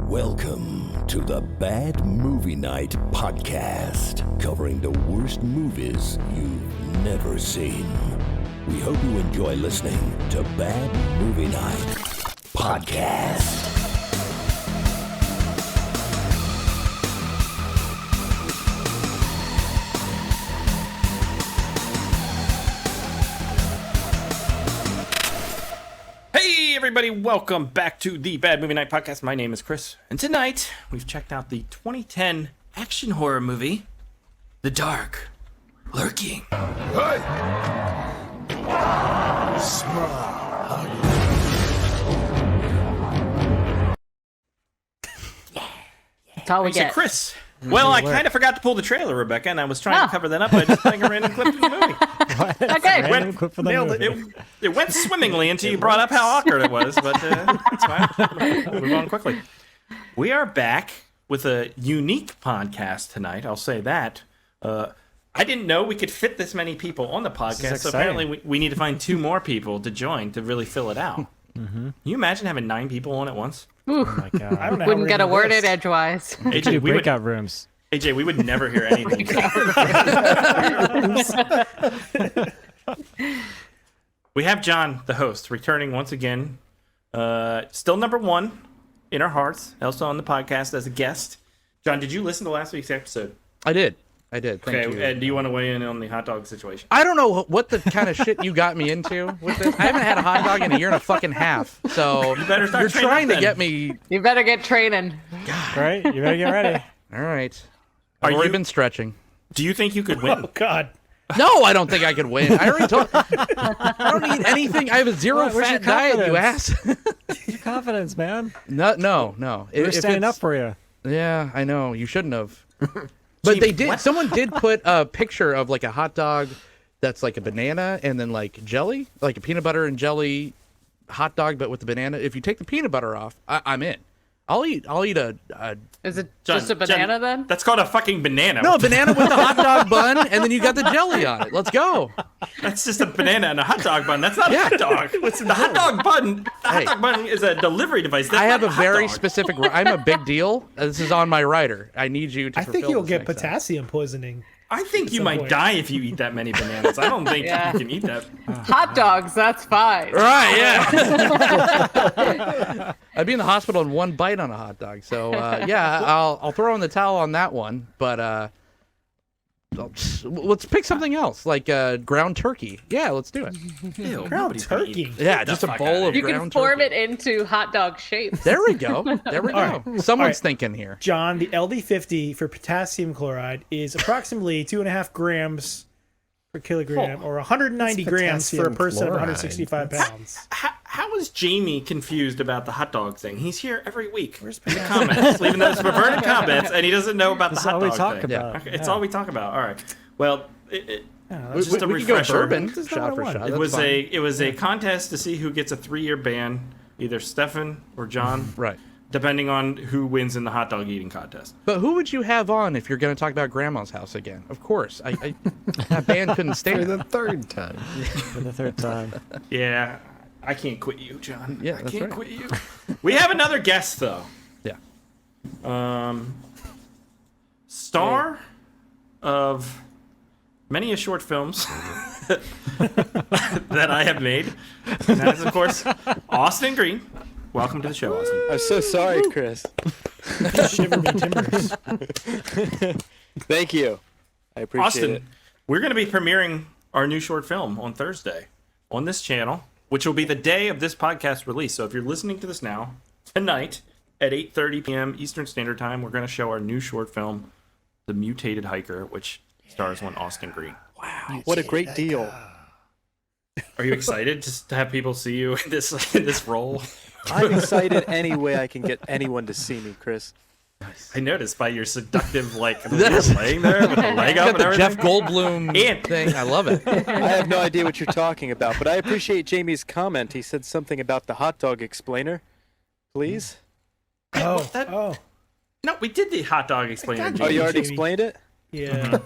Welcome to the Bad Movie Night podcast, covering the worst movies you've never seen. We hope you enjoy listening to Bad Movie Night podcast. Everybody, welcome back to the Bad Movie Night podcast. My name is Chris, and tonight we've checked out the 2010 action horror movie, The Dark Lurking. Hey! Smile. That's all we get. Chris. Well, I kind of forgot to pull the trailer, Rebecca, and I was trying to cover that up by just playing a random clip from the movie. Okay. It went swimmingly until you brought up how awkward it was, but it's fine. We'll move on quickly. We are back with a unique podcast tonight. I'll say that. I didn't know we could fit this many people on the podcast, so apparently we need to find 2 more people to join to really fill it out. Mm-hmm. Can you imagine having 9 people on at once? Ooh. Oh my God. I don't know. Wouldn't get a word in edgewise. AJ, we breakout rooms. AJ, we would never hear anything. We have John, the host, returning once again. Still number 1 in our hearts, also on the podcast as a guest. John, did you listen to last week's episode? I did. Thank you. And do you want to weigh in on the hot dog situation? I don't know what the kind of shit you got me into with this. I haven't had a hot dog in a year and a fucking half. So you better start you're trying to then. get me. You better get training. God. Right? You better get ready. All right. I've already been stretching. Do you think you could win? Oh, God. No, I don't think I could win. I already told. I don't need anything. I have a zero-fat diet, you ass. Your confidence, man. No. We're standing up for you. Yeah, I know. You shouldn't have. But they did. Someone did put a picture of like a hot dog that's like a banana and then like jelly, like a peanut butter and jelly hot dog, but with the banana. If you take the peanut butter off, I'm in. I'll eat a Is it just a banana then? That's called a fucking banana. No, banana with a hot dog bun, and then you got the jelly on it. Let's go. That's just a banana and a hot dog bun. That's not a hot dog. Listen, the hot dog bun. The hot dog bun is a delivery device. That's I have not a very dog. specific. I'm a big deal. This is on my rider. I need you to. I think you'll get next time. potassium poisoning. I think you might die if you eat that many bananas. I don't think you can eat that. Hot dogs, that's fine. Right, yeah. I'd be in the hospital in 1 bite on a hot dog. So, yeah, I'll throw in the towel on that one. But let's pick something else, like ground turkey. Yeah, let's do it. Ew, Ground turkey. Yeah, just a bowl of You ground can form turkey. it into hot dog shapes. There we go. right. Someone's thinking here. John, the LD50 for potassium chloride is approximately 2.5 grams per kilogram, or 190 grams for a person of 165 pounds. How is Jamie confused about the hot dog thing? He's here every week. Where's the comments? Leaving those perverted comments, and he doesn't know about the hot dog thing. About. Okay, it's all we talk about. All right. Well, it's just a we could go refresher. bourbon, That's not shot what for I shot. want. It was a contest to see who gets a 3-year ban, either Stefan or John, Right. depending on who wins in the hot dog eating contest. But who would you have on if you're going to talk about Grandma's house again? Of course. That band couldn't stand For it. the 3rd time. For the 3rd time. Yeah, I can't quit you, John. Yeah, I that's can't right. quit you. We have another guest though. Yeah. Star of many a short films that I have made. And that is, of course, Austin Green. Welcome to the show, Austin. I'm so sorry, Chris. Shiver me timbers. Thank you. I appreciate Austin, it. we're going to be premiering our new short film on Thursday on this channel, which will be the day of this podcast release. So if you're listening to this now, tonight at 8:30 p.m. Eastern Standard Time, we're going to show our new short film, The Mutated Hiker, which stars one Austin Green. Wow, what a great deal. Are you excited just to have people see you in this role? I'm excited any way I can get anyone to see me, Chris. I noticed by your seductive, like, laying there with the leg up Got and the everything. Jeff Goldblum thing. I love it. I have no idea what you're talking about, but I appreciate Jamie's comment. He said something about the hot dog explainer. Please? Oh. No, we did the hot dog explainer. Oh, you already Jamie. explained it? Yeah.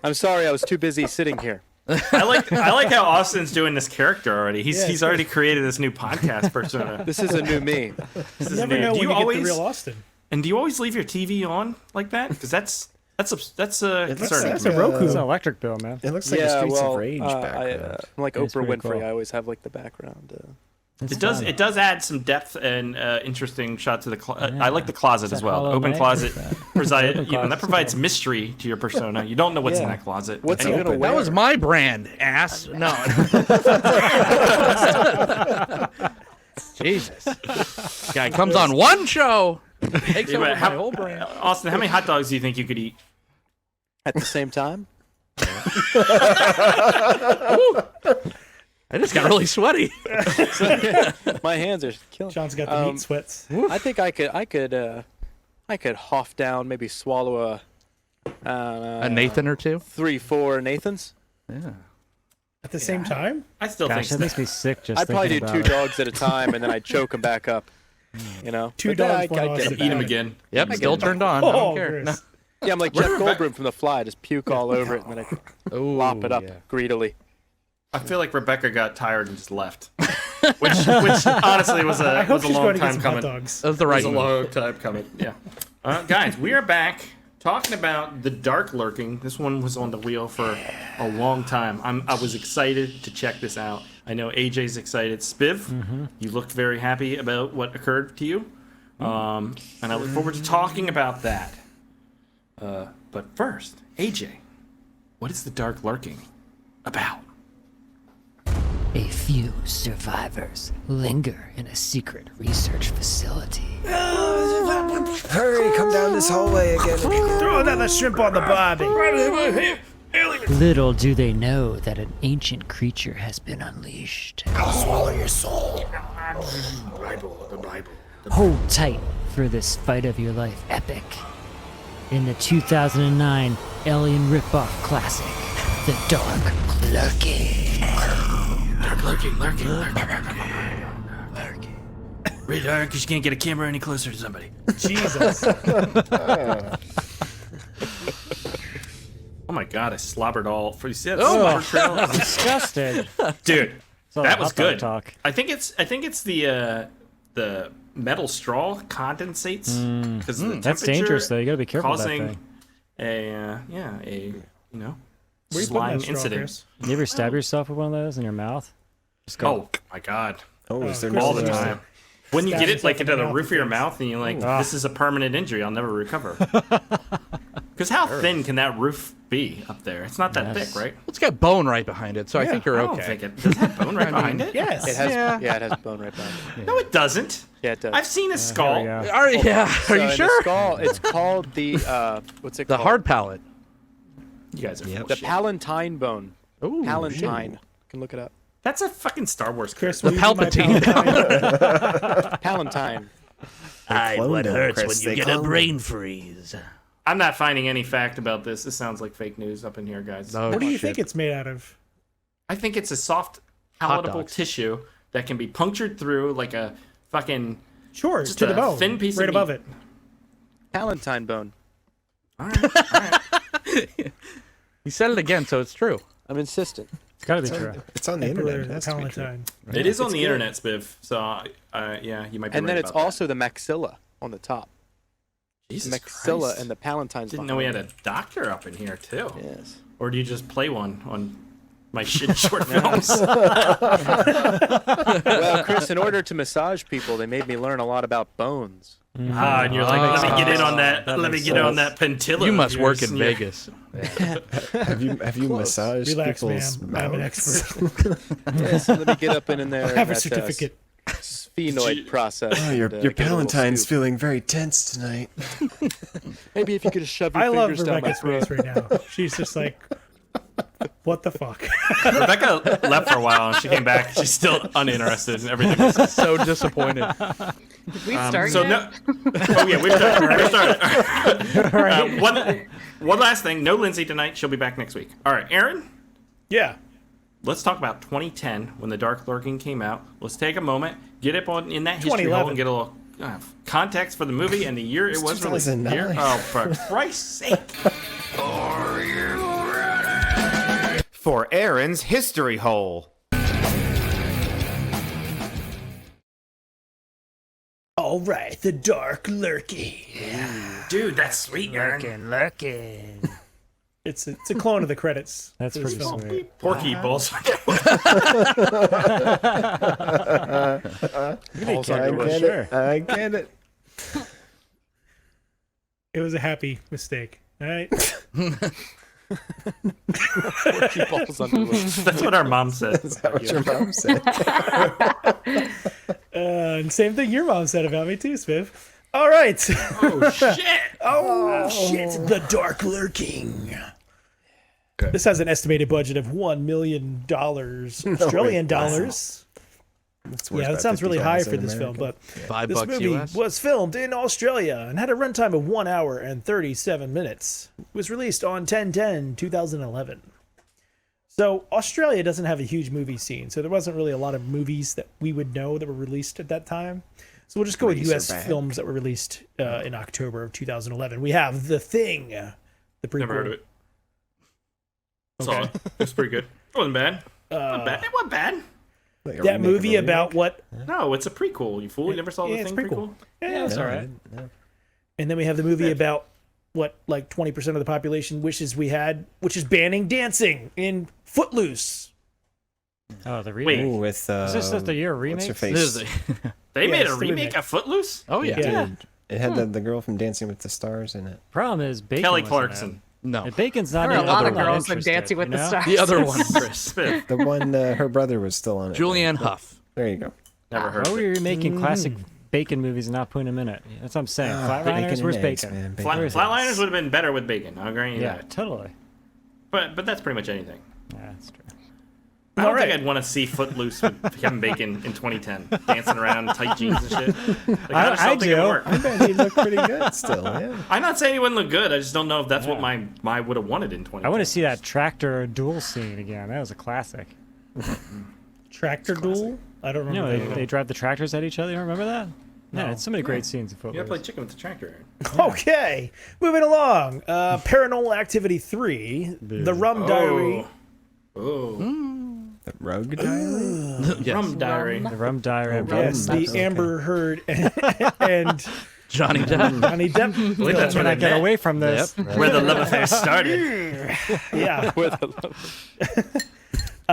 I'm sorry, I was too busy sitting here. I like how Austin's doing this character already. Yeah, He's already created this new podcast persona. This is a new me. This You is never new. know Do when you you always get the real Austin. And do you always leave your TV on like that? Because that's That's concerning. That's to a me. Roku. It's an electric bill, man. It looks like a Streets of Rage background. I'm like It's Oprah pretty Winfrey. cool. I always have like the background. It does add some depth and interesting shots to the I like the closet as well. Open closet that provides mystery to your persona. You don't know what's in that closet. What's he Anyway. gonna wear? That was my brand, ass. No. Jesus. Guy comes on one show, takes over my whole brand. Austin, how many hot dogs do you think you could eat? At the same time? I just got really sweaty. My hands are killing. John's got the meat sweats. I think I could huff down, maybe swallow A Nathan or two. 3-4 Nathans. Yeah. At the same time? I still Gosh, that think makes me sick just I'd probably do thinking 2 about it. dogs at a time, and then I'd choke them back up. You know, Two But then dogs, I one get horse. it. eat them again. Yep. Still turned on. I Oh, don't care. Chris. Yeah, I'm like Jeff Goldblum from The Fly. Just puke all over it, and then I lop it up greedily. I feel like Rebecca got tired and just left, which honestly was I a hope she's long going to get time some hot coming. dogs. That was the It right was a move. long time coming. Yeah, guys, we are back talking about the dark lurking. This one was on the wheel for a long time. I was excited to check this out. I know AJ's excited. Spiv, you looked very happy about what occurred to you, and I look forward to talking about that. But first, AJ, what is the dark lurking about? A few survivors linger in a secret research facility. Hurry, come down this hallway again. Throw another shrimp on the barbie. Little do they know that an ancient creature has been unleashed. I'll swallow your soul. Hold tight for this fight of your life epic. In the 2009 Alien ripoff classic, The Dark Lurking. Lurking. Really dark because you can't get a camera any closer to somebody. Jesus. Oh my god, I slobbered all for you. See that Oh. slobber trail? Disgusting. Dude, So that was hot dog good. Talk. I think it's the metal straw condensates because the That's temperature dangerous, though. You gotta be careful with that causing thing. a Where you putting slime that straw, incident. Chris? You ever stab yourself with one of those in your mouth? Just go. Oh my god, Oh, is there Chris all no the is time. When you Stab get it yourself like in into the the mouth roof of your with mouth and you're like, Ah. this is a permanent injury, I'll never recover. Because how thin can that roof be up there? It's not that thick, right? It's got bone right behind it, so I think you're I don't okay. think it does it have bone right behind it. Yes. It has, Yeah. yeah, it has bone right behind it. No, it doesn't. Yeah, it does. I've seen a There skull. we go. Are you So in the sure? skull, it's called the what's it The called? hard palate. You guys are full of The shit. palatine bone. Ooh, Palatine. You can look it up. That's a fucking Star Wars. Chris, The will you be my Palpatine. Palatine? Palatine. what hurts when you get a brain freeze. I'm not finding any fact about this. This sounds like fake news up in here, guys. No, What do you shit. think it's made out of? I think it's a soft, palatable dogs. tissue that can be punctured through like a fucking Sure, Just to the a bone. thin piece of right meat. above it. Palatine bone. You said it again, so it's true. I'm insistent. It's gotta be true. It's on the internet. It Emperor has to be true. Palatine. It is on It's the good. internet, Spiv. So yeah, you might be And right then it's about also the maxilla on the top. that. Jesus Maxilla Christ. and the palatine's Didn't know we had behind a doctor up in here too. it. Yes. Or do you just play one on my shitty short films? Well, Chris, in order to massage people, they made me learn a lot about bones. And you're like, let me get in on that. That Let me makes get on sense. that pentilla. You must of work yours. in Yeah. Vegas. Have you massaged Relax, people's ma'am. I'm an mouths? expert. Yes, let me get up in there. I have a that, certificate. Sphenoid process. Oh, your and, your get a little Palatine's scoop. feeling very tense tonight. Maybe if you could just shove your I love fingers down my Rebecca's throat. face right now. She's just like, what the fuck? Rebecca left for a while and she came back. She's still uninterested in everything. So disappointed. Did we start So yet? no. Oh yeah, we've started. One last thing. No Lindsay tonight. She'll be back next week. All right, Aaron. Yeah. Let's talk about 2010 when The Dark Lurking came out. Let's take a moment, get up on in that history hole, 2011. and get a little context for the movie and the year it was released. 2009. Year? Oh, for Christ's sake! For Aaron's history hole. All right, the dark lurking. Dude, that's sweet, man. Lurking. It's a clone of the credits. That's for this pretty film. sweet. Porky balls. I get it. It was a happy mistake. All right. Porky balls underwear. That's what our mom said. Is that what your mom said? And same thing your mom said about me too, Spiff. All right. Oh, shit. Oh, shit. The dark lurking. This has an estimated budget of $1 million Australian dollars. Yeah, that sounds really high for this film, but $5 this movie US. was filmed in Australia and had a runtime of 1 hour and 37 minutes. It was released on 10/10/2011. So Australia doesn't have a huge movie scene, so there wasn't really a lot of movies that we would know that were released at that time. So we'll just go with U.S. films that were released in October of 2011. We have The Thing, the prequel. Never heard of it. Saw it. It was pretty good. It wasn't bad. It wasn't bad. Like a That remake of movie a about what? No, it's a prequel, you fool. You never saw The it's Thing prequel. prequel? Yeah, That's all right. And then we have the movie about what, like 20% of the population wishes we had, which is banning dancing in Footloose. Oh, the remake. Ooh, with Is this the year of what's her remakes? face? They Yeah, made it's a the remake remake. of Footloose? Oh yeah. Dude, it had the girl from Dancing with the Stars in it. Problem is, Bacon Kelly wasn't Clarkson. No. in it. Bacon's not There are in a lot it. of I'm not girls in interested, Dancing with you the know? Stars. The other one, Chris. Spiff. The one her brother was still on it. Julianne Hough. There you go. Never heard Why of were it. you remaking classic Bacon movies and not putting them in it? That's what I'm saying. Flatliners, Bacon where's and eggs, Bacon? man. Flat, Bacon. Flatliners would have been better with bacon. I'll grant you Yeah, that. totally. But that's pretty much anything. Yeah, that's true. I don't Alright. think I'd want to see Footloose with Kevin Bacon in 2010, dancing around in tight jeans and shit. Like, I just don't think it would work. I bet he looked pretty good still. Yeah. I'm not saying he wouldn't look good. I just don't know if that's what my would have wanted in 2010. I want to see that tractor duel scene again. That was a classic. Tractor Duel? I don't You know, remember. they drive the tractors at each other. You remember that? Yeah, it's so many great scenes in You gotta Footloose. play chicken with the tractor. Okay, moving along. Paranormal Activity 3, The Rum Diary. Oh. The Rogue Diary? Yes. Rum Diary. The Rum Diary. of Yes, Rum. the Amber Heard and Johnny Depp. Johnny Depp. I believe that's where Can I they get met. away from this? Where the love affair started. Yeah.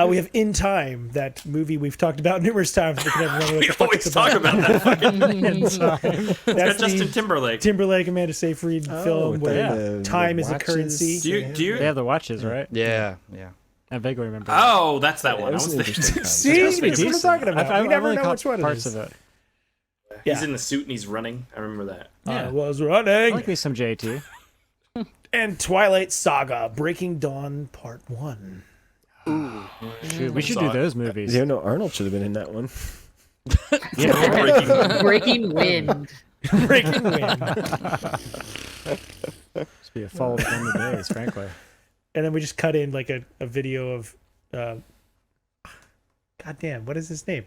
We have In Time, that movie we've talked about numerous times. We can never remember what We the fuck always it's talk about. about that fucking. In time. It's got That's Justin the Timberlake. Timberlake, Amanda Seyfried film with where time is a watches. currency. Do you? They have the watches, right? Yeah. Yeah. I vaguely remember. Oh, that's that It one. I was was an thinking. interesting concept. See, It's supposed to be that's what we're decent. talking about. I've We never only know caught which one it parts is. of it. Yeah. He's in the suit and he's running. I remember that. Yeah. I was I running. like me some JT. And Twilight Saga, Breaking Dawn Part 1. Shoot, we should do those movies. You know, Arnold should have been in that one. Breaking Wind. Breaking Wind. Must be a fall of the days, frankly. And then we just cut in like a video of goddamn, what is his name?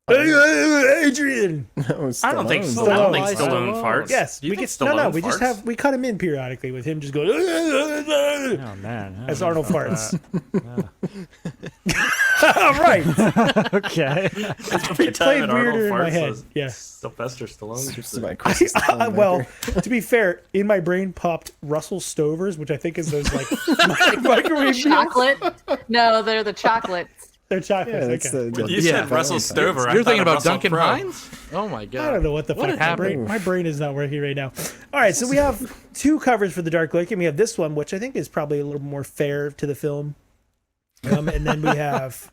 Adrian. No, I don't think Stallone. I don't think Stallone. Stallone farts. Yes, You we think get no. Stallone We just farts? we cut him in periodically with him just going Oh man. I as don't know Arnold about farts. that. All right, Okay. Every it time played that Arnold weirder in my farts head. was Yeah. Sylvester Stallone. This is my Christmas Stallone Well, record. to be fair, in my brain popped Russell Stovers, which I think is those like microwave meals. Chocolate? No, they're the chocolates. They're chocolates. Yeah, that's okay. the You said Russell Stover. I You're thought thinking of about Russell Duncan Crowe. Hines? Oh my god. I don't know what the fuck happened? my brain is not working right now. All right, so we have two covers for the Dark Lake, and we have this one, which I think is probably a little more fair to the film. And then we have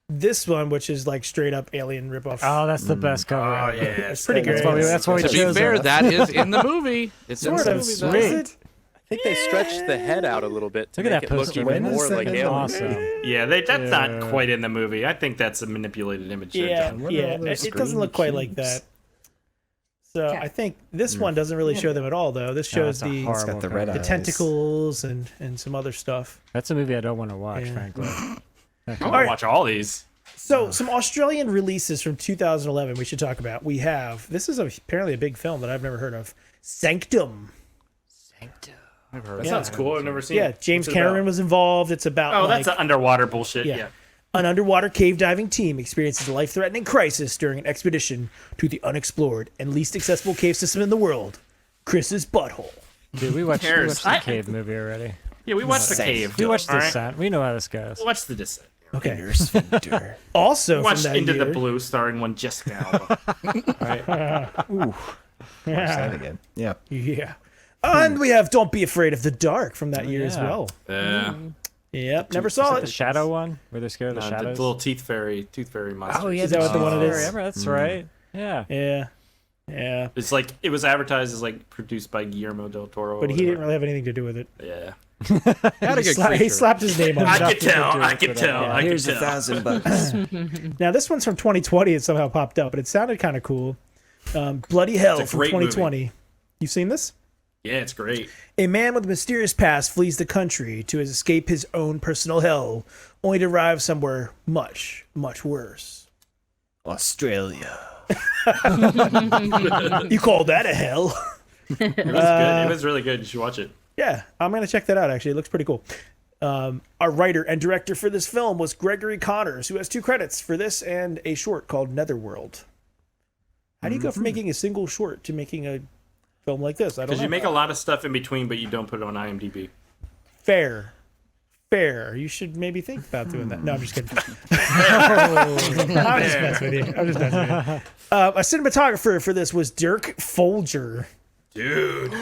this one, which is like straight up alien ripoff. Oh, that's the best cover. Oh ever. yeah, It's pretty great. That's why we To be chose fair, it. that is in the movie. It's in Sort the of. movie. Is though. it? I think they stretched the head out a little bit to Look at make that it look poster. even When more is like that? alien. Awesome. Yeah, that's Yeah. not quite in the movie. I think that's a manipulated image. they've Yeah, done. What are yeah. all those It doesn't green look quite like cubes? that. So Okay. I think this one doesn't really show them at all, though. This No, shows it's a the horrible got the cover. red the eyes. tentacles and some other stuff. That's a movie I don't want to watch, Yeah. frankly. I want to watch all these. So some Australian releases from 2011 we should talk about. We have, this is apparently a big film that I've never heard of, Sanctum. I've heard That of sounds it. cool. I've never seen Yeah, it. James What's it Cameron about? was involved. It's about Oh, like, that's underwater bullshit. Yeah. Yeah. An underwater cave diving team experiences a life-threatening crisis during an expedition to the unexplored and least accessible cave system in the world, Chris's butthole. Dude, we watched cares? the cave movie already. Yeah, we watched the cave. We watched All right? Descent. We know how this goes. We watched the Descent. Okay. Sphincter. Also, We from watched that Into year, the Blue, starring one Jessica Alba. Watch that again. Yeah. Yeah. And we have Don't Be Afraid of the Dark from that year as yeah. well. Yeah. Yep, never saw The it. shadow one, where they're scared of the The shadows. little tooth fairy monster. Oh yeah, Is that what the one it is? Remember, that's right. Yeah. Yeah. Yeah. It's like it was advertised as like produced by Guillermo del Toro. But he didn't really have anything to do with it. Yeah. Had a good He creature. slapped his name on I it. could tell. I could tell. I could Here's tell. $1,000. Now, this one's from 2020. It somehow popped up, but it sounded kind of cool. Bloody Hell It's a from great 2020. You've seen this? Yeah, it's great. A man with a mysterious past flees the country to escape his own personal hell, only to arrive somewhere much, much worse. Australia. You call that a hell? It was good. It was really good. You should watch it. Yeah, I'm going to check that out, actually. It looks pretty cool. Our writer and director for this film was Gregory Connors, who has 2 credits for this and a short called Netherworld. How do you go from making a single short to making a film like this? I don't know. Because you make a lot of stuff in between, but you don't put it on IMDb. Fair. You should maybe think about doing that. No, I'm just kidding. I'm just messing with you. A cinematographer for this was Dirk Folger. Dude.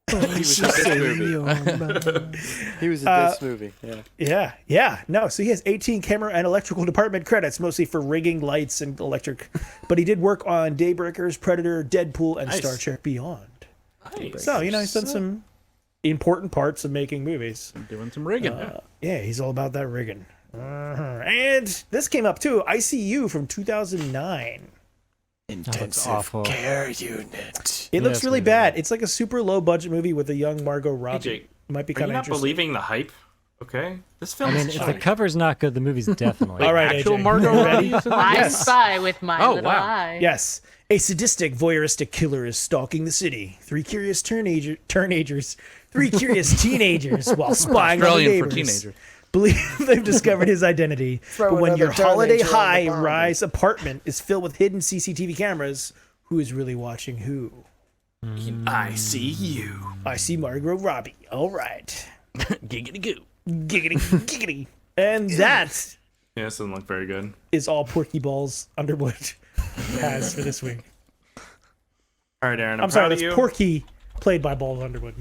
He was in this movie. He was in this movie. Yeah. Yeah. No, so he has 18 camera and electrical department credits, mostly for rigging, lights, and electric. But he did work on Daybreakers, Predator, Deadpool, and Nice. Star Trek Beyond. Nice. So, he's done some important parts of making movies. Doing some rigging. Yeah, he's all about that rigging. And this came up too, ICU from 2009. Intensive awful. care unit. It looks Yes, really we did. bad. It's like a super low budget movie with a young Margot Robbie. Jake, It might be Are you kind of not interesting. believing the hype? Okay. This film I mean, is if the shiny. cover's not good, the movie's definitely. All right, Actual AJ. Margot You ready? Robbie. I Yes. spy with my Oh, little wow. eye. Yes. A sadistic, voyeuristic killer is stalking the city. 3 curious teenagers, while spying on the Australian for neighbors, teenagers. believe they've discovered his identity. But when your another holiday teenager on the high barbie. rise apartment is filled with hidden CCTV cameras, who is really watching who? I see you. I see Margot Robbie. All right. Giggity goo. Giggity, giggity. And that Yeah, this doesn't look very good. is all Porky Balls Underwood has for this week. All right, Aaron. I'm sorry, proud of that's you. Porky played by Balls Underwood.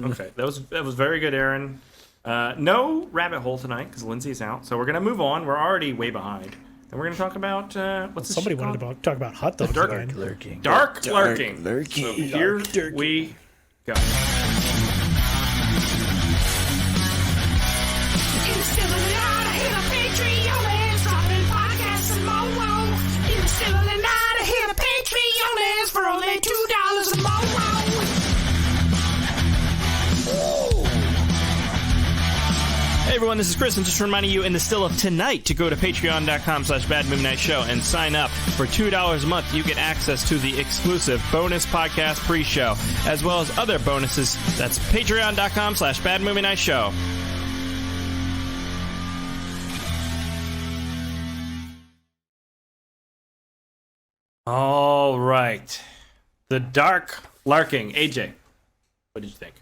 Okay, that was very good, Aaron. No rabbit hole tonight because Lindsay's out, so we're gonna move on. We're already way behind, and we're gonna talk about what's this Somebody shit wanted called? to talk about hot dogs Dark again. Lurking. Dark lurking. lurking. So here we go. Hey everyone, this is Chris, and just reminding you in the still of tonight to go to patreon.com/badmovienightshow and sign up. For $2 a month, you get access to the exclusive bonus podcast pre-show, as well as other bonuses. That's patreon.com/badmovienightshow. All right. The Dark Larking. AJ, what did you think?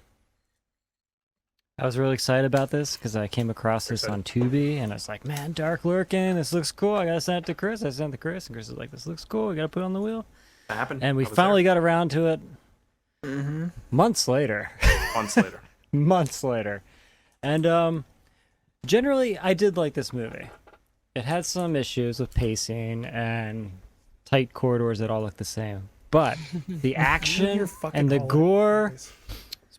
I was really excited about this because I came across this on Tubi, and I was like, man, Dark Lurking, this looks cool. I got to send it to Chris. I sent it to Chris, and Chris was like, this looks cool. We got to put it on the wheel. That happened? And we I was finally there. got around to it months later. Months later. Months later. And generally, I did like this movie. It had some issues with pacing and tight corridors that all look the same. But the action You're fucking and the all gore... over the place.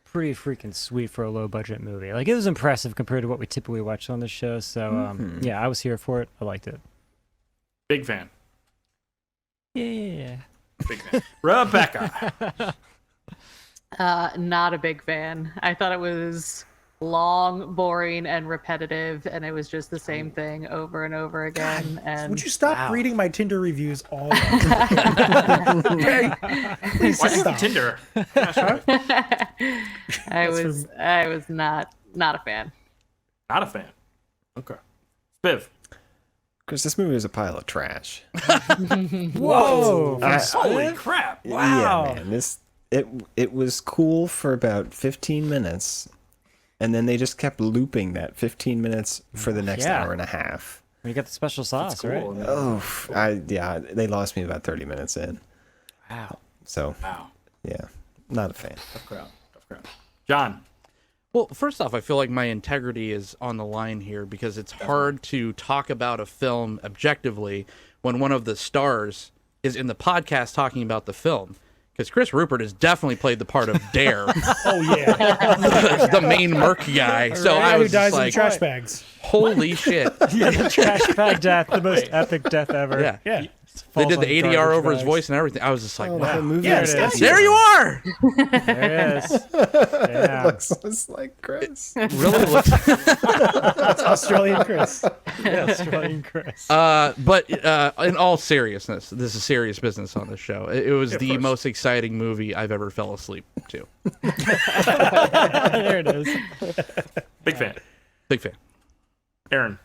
pretty freaking sweet for a low budget movie. Like, it was impressive compared to what we typically watch on this show. So yeah, I was here for it. I liked it. Big fan. Yeah. Big fan. Rebecca. Not a big fan. I thought it was long, boring, and repetitive, and it was just the same thing over and over again. And Would you stop reading my Tinder reviews all Please Why do you stop. have Tinder? Yeah, sure. I was not a fan. Not a fan. Okay. Biv. Because this movie is a pile of trash. Whoa! Holy crap! Wow. Yeah, man. It was cool for about 15 minutes, and then they just kept looping that 15 minutes for the next Yeah. hour and a half. You got the special sauce, right? Oh, they lost me about 30 minutes in. Wow. So, yeah, not a fan. Tough crowd. John. Well, first off, I feel like my integrity is on the line here because it's hard to talk about a film objectively when one of the stars is in the podcast talking about the film. Because Chris Rupert has definitely played the part of Dare, Oh yeah. the main merc guy. So I Who was dies just in like, trash bags? holy shit. Yeah, the trash bag death, the most epic death ever. Yeah. Yeah. They Falls did the on ADR garbage over his bags. voice and everything. I was just like, The wow. whole movie Yeah, is- it's There you are! There it is. Yeah. looks just like Chris. Really looks. That's Australian Chris. Australian Chris. But in all seriousness, this is serious business on this show. It was the most exciting movie I've ever fell asleep to. There it is. Big fan. Big fan. Aaron.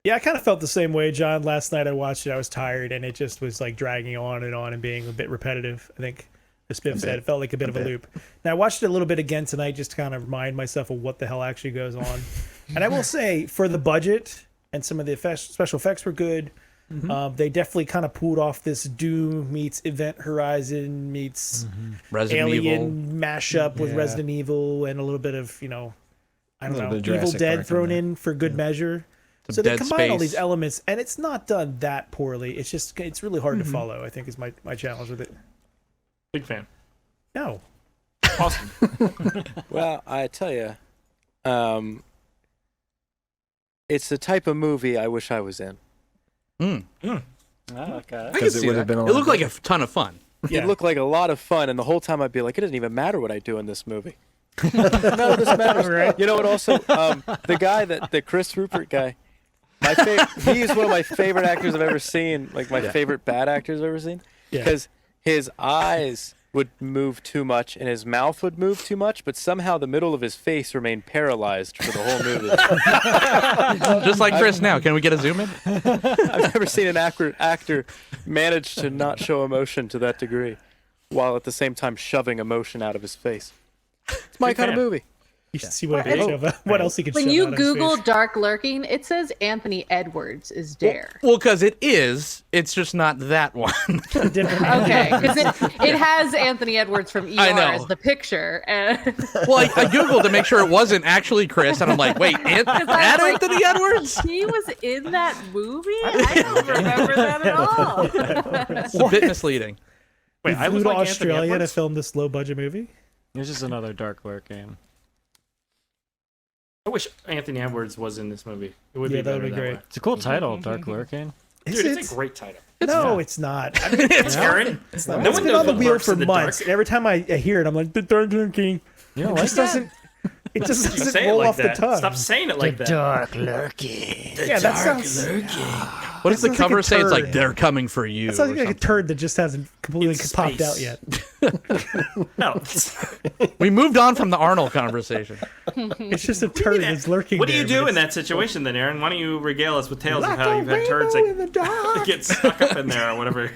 Yeah, I kind of felt the same way, John. Last night I watched it. I was tired, and it just was like dragging on and being a bit repetitive. I think, as Biff said, it felt like a bit of a loop. Now I watched it a little bit again tonight, just to kind of remind myself of what the hell actually goes on. And I will say, for the budget and some of the special effects were good. They definitely kind of pulled off this Doom meets Event Horizon meets Resident Alien Evil. mashup with Yeah. Resident Evil and a little bit of, I don't little know, bit of Evil Jurassic Dead Park in thrown there. in for good measure. Some So they Dead combine all Space. these elements, and it's not done that poorly. It's really hard to follow, I think, is my challenge with it. Big fan. No. Awesome. Well, I tell you, it's the type of movie I wish I was in. Oh, okay. I could Because it see would that. have been a It lot looked like a ton of fun. Yeah. It looked like a lot of fun, and the whole time I'd be like, it doesn't even matter what I do in this movie. None of this matters. Right. You know what? Also, the guy the Chris Rupert guy, he is one of my favorite actors I've ever seen. Like my favorite bad actors I've ever seen, Yeah. because his eyes would move too much and his mouth would move too much, but somehow the middle of his face remained paralyzed for the whole movie. Just like Chris now. Can we get a zoom in? I've never seen an actor manage to not show emotion to that degree, while at the same time shoving emotion out of his face. It's my kind of movie. You should see what, what else he could When shove you out of his Google face. dark lurking, it says Anthony Edwards is Dare. Well, because it is. It's just not that one. Different- Okay, because it has Anthony Edwards from ER I know. as the picture. And Well, I Googled to make sure it wasn't actually Chris, and I'm like, wait, that like, Anthony Edwards? he was in that movie? I don't remember that at all. It's a bit misleading. We I flew look to like Anthony Australia to Edwards? film this low-budget movie. It's just another dark lurking. I wish Anthony Edwards was in this movie. It would Yeah, be that would better be that great. way. It's a cool title, Dark Lurking. Dude, it's a great title. No, it's not. I mean, It's Aaron. No it's one been knows on the what wheel lurks for in the months. dark. And every time I hear it, I'm like, the Dark Lurking. You don't It like just that? doesn't. It just You doesn't say it roll like off that. the tongue. Stop saying it like that. Dark lurking. Yeah, that sounds. What does the sounds like cover a say? It's like, turd. they're coming for you. That sounds or like a something. turd that just hasn't completely In popped out space. yet. No. We moved on from the Arnold conversation. It's just a turd that's lurking. What do you there, do but in it's- that situation then, Aaron? Why don't you regale us with tales Like of how a you've had turds rainbow in the that dark. get stuck up in there or whatever.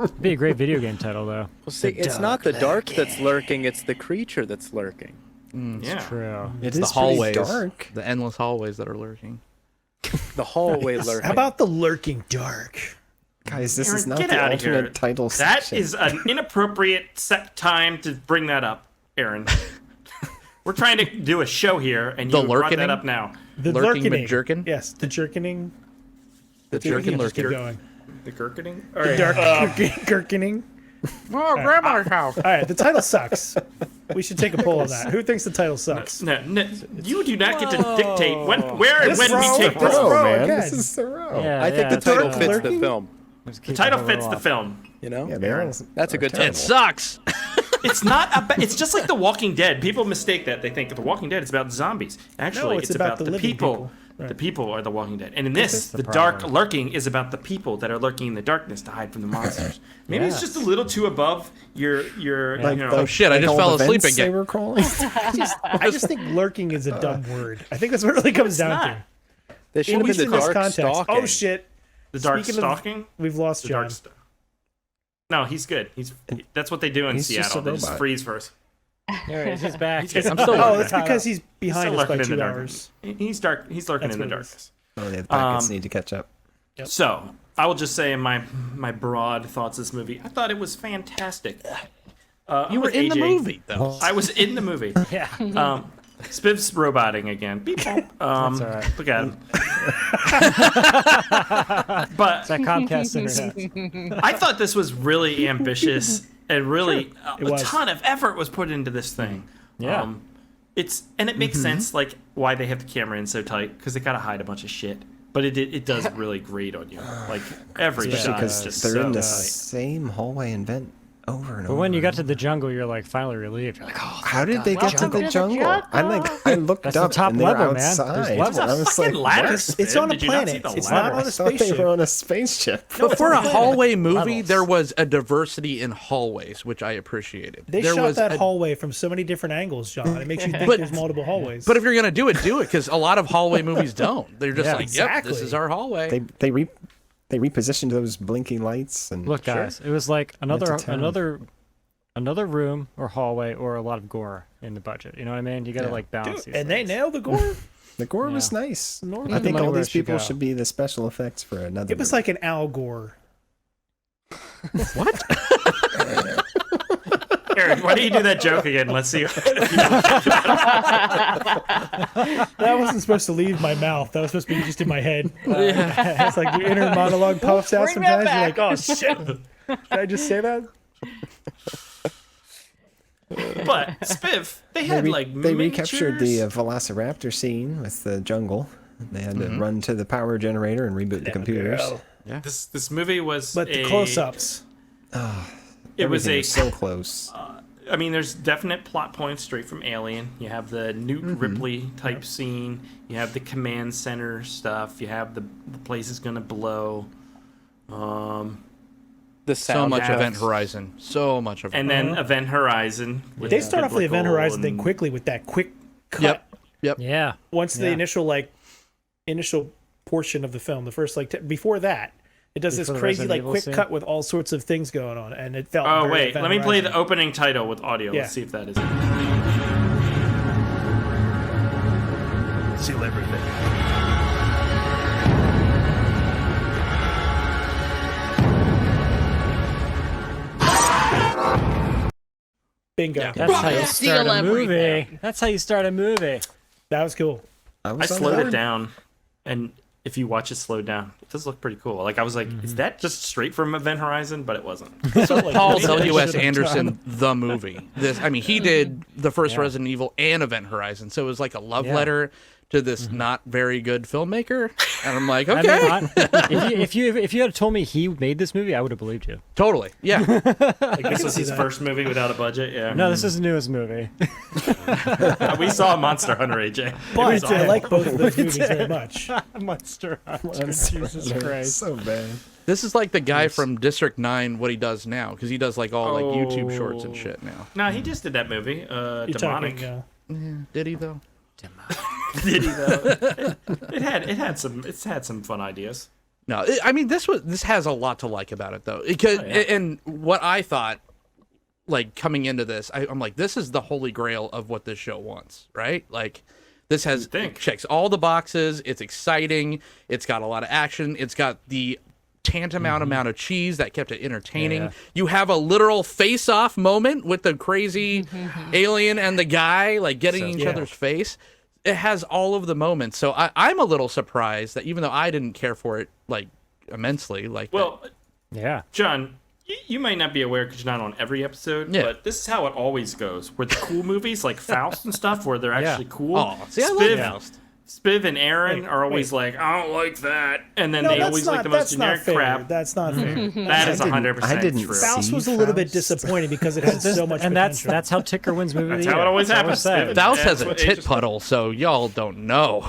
It'd be a great video game title, though. Well, see, it's not the dark that's lurking; it's the creature that's lurking. Yeah. True. It's It the is pretty hallways, dark. the endless hallways that are lurking. The hallway lurking. How about the lurking dark? Guys, this Aaron, is not get the outta alternate here. title That section. is an inappropriate set time to bring that up, Aaron. We're trying to do a show here, and The you brought lurkening? that up now. The Lurking lurkening. McJerkin? Yes, the jerkening. The We can jerkin just keep lurking. going. The gurkening? The dark gurkening. Oh, grandma's house. All right, the title sucks. We should take a poll on that. Who thinks the title sucks? No, you do not get to dictate where and This when row- we take this row. row man. again. This is the row. Yeah, I think the yeah, title dark fits lurking? the film. The title fits the film. You know, Yeah, they're all- that's a good they're It title. sucks. It's not about. It's just like The Walking Dead. People mistake that. They think The Walking Dead is about zombies. Actually, No, it's it's about about the the living people. people. Right. The people are The Walking Dead. And in this, the the dark problem. lurking is about the people that are lurking in the darkness to hide from the monsters. Maybe it's just a little too above your Like, you know. Oh, shit, I just all fell the asleep vents again. They were calling. I just think lurking is a dumb word. I think that's what it really comes down not. to. They should have been in the this dark context. stalking. Oh shit! The dark Speaking of- stalking. We've lost The John. dark. No, he's good. That's what they do in He's just Seattle. a They just robot. freeze first. There he is. He's back. I'm still Oh, looking. that's because he's behind Still us by lurking in the 2 darkness. hours. He's dark. He's lurking That's in the what it is. darkness. Oh, the packets need to catch up. So I will just say my broad thoughts of this movie. I thought it was fantastic. You were in the movie, though. I was in the movie. Yeah. Spiv's roboting again. Beep, boop. That's all right. Look at him. But It's that Comcast internet. I thought this was really ambitious and really It a was. ton of effort was put into this thing. Yeah. It makes sense like why they have the camera in so tight because they gotta hide a bunch of shit. But it does really grate on you. Like every Especially shot is because just they're so in the tight. same hallway and vent over and But over. when you got to the jungle, you're like finally relieved. You're like, oh, How did they get to the jungle? I looked That's the up top and they're level, man. outside. There's levels. I was Fucking like, ladder, what? Spiv. It's on a Did you not see planet. the It's ladder? not on I a thought they spaceship. were on a spaceship. But for a hallway movie, Levels. there was a diversity in hallways, which I appreciated. They there shot was that a- hallway from so many different angles, John. It makes you think But- there's multiple hallways. But if you're gonna do it because a lot of hallway movies don't. They're just Yeah. like, yep, this Exactly. is our hallway. They repositioned those blinking lights and look, guys, it was like Went to town. another room or hallway or a lot of gore in the budget. You know what I mean? You got to like balance these and they things. nailed the gore. the gore was Yeah. nice. Normal. I think money all where these it should people go. should be the special effects for another. It was movie. like an Al Gore. What? Eric, why don't you do that joke again? Let's see. That wasn't supposed to leave my mouth. That was supposed to be just in my head. It's like your inner monologue pops out Bring that sometimes. You're like, back. oh shit. Did I just say that? But Spiv, they had they recaptured the miniatures. Velociraptor scene with the jungle. They had to run to the power generator and reboot the computers. This movie was But the a- close-ups. It was Everything a was so close. I mean, there's definite plot points straight from Alien. You have the Newt Ripley type scene. You have the command center stuff. You have the place is gonna blow. The So sound much effects. Event Horizon. So much of And then Event Horizon. with They start off the Event biblical Horizon thing and- quickly with that quick cut. Yep. Yeah. Once the Yeah. initial portion of the film, the first before that, it does Before this the crazy Resident Evil quick scene? cut with all sorts of things going on, and it felt. Oh very wait, Event let me play the Horizon. opening title with audio. Yeah. Let's see if that is it. Seal everything. Bingo. That's how you Steal start a movie. everything. That's how you start a movie. That was cool. I was on slowed board. it down, and if you watch it slowed down, it does look pretty cool. Like I was like, is that just straight from Event Horizon? But it wasn't. Paul They W.S. should've Anderson, the movie. He did the first Resident Evil and Event Horizon, so it was like a love Yeah. letter to this not very good filmmaker. And I'm like, I okay, mean, if you had told me he made this movie, I would have believed you. totally, yeah. This was his first movie without a budget. Yeah. No, this is the newest movie. We saw Monster Hunter, AJ. But I like both of those movies very much. Monster Hunter. Jesus Jesus Christ. So bad. This is like the guy from District 9, what he does now, because he does like all like YouTube shorts and shit now. No, he just did that movie, You're Demonic. talking, Did he though? Did he though? it had some fun ideas. No, I mean this has a lot to like about it though, because and what I thought, like coming into this, I'm like, this is the holy grail of what this show wants, right? Like, this has checks all the boxes. It's exciting. It's got a lot of action. It's got the tantamount amount of cheese that kept it entertaining. Yeah. You have a literal face-off moment with the crazy alien and the guy like getting in each other's face. It has all of the moments. So I'm a little surprised that even though I didn't care for it like immensely, like Well, Yeah. John, you might not be aware because you're not on every episode, Yeah. but this is how it always goes. Where the cool movies like Faust and stuff, where they're actually cool. Oh, see, I love Spiv, Faust. Spiv and Aaron are always like, I don't like that, and then No, they that's always not, like the most that's not generic fair. crap. That's not fair. That is 100% I didn't true. see Faust was a little bit Faust. disappointing because it had so much And potential. that's how Ticker wins movie of That's the how year. it always That's all we're happens, saying. Steven. Faust has That's a what tit ages- puddle, so y'all don't know.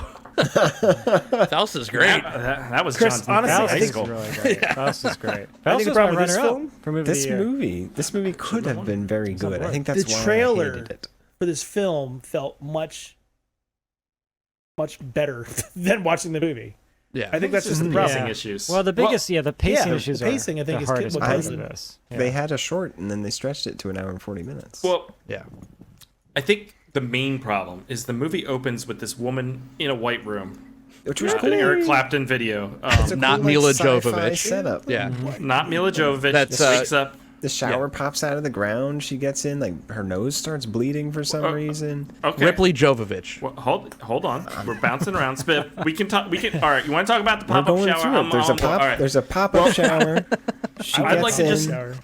Faust is great. That was Chris, John's honestly, high I think- school. Really great. Faust is great. I Faust think is the my problem with this runner-up film, for movie of the year. This movie could have been very good. I think that's the why I trailer hated it. for this film felt much much better than watching the movie. Yeah. I think that's just the the problem. pacing issues. Well, the biggest, the pacing issues the pacing, are I think, the is hardest what part caused of it. this. They had a short and then they stretched it to an hour and 40 minutes. Well, Yeah. I think the main problem is the movie opens with this woman in a white room. Which was cool. An Eric Clapton video. It's a Not cool, Mila sci-fi Jovovich. setup. Yeah. Not Mila Jovovich. That's, Wakes up. The shower pops out of the ground. She gets in, like her nose starts bleeding for some reason. Okay. Ripley Jovovich. Well, hold on. We're bouncing around. Spiff. We can talk. All right. You want to talk about the We're pop-up going shower? through it. There's a all pop. right. There's a pop-up shower. She I'd gets like to in. just- Shower.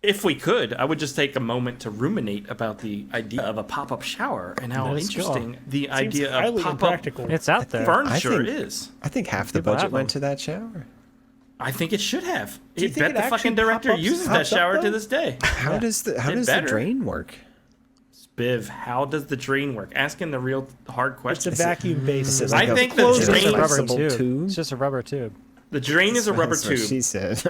If we could, I would just take a moment to ruminate about the idea of a pop-up shower and how Let's go. interesting the Seems idea of highly pop-up impractical. It's out there. furniture I think- is. I think half the People budget have went them. to that shower. I think it should have. you I think bet it the actually fucking director pop-ups- uses that pops up, shower to though? this day. How does the better. drain work? Spiv, how does the drain work? Asking the real hard It's a questions. vacuum base. Is it I like a think the closed It's just drain- a rubber flexible tube. tube? It's just a rubber tube. The drain is a rubber That's what tube. she said.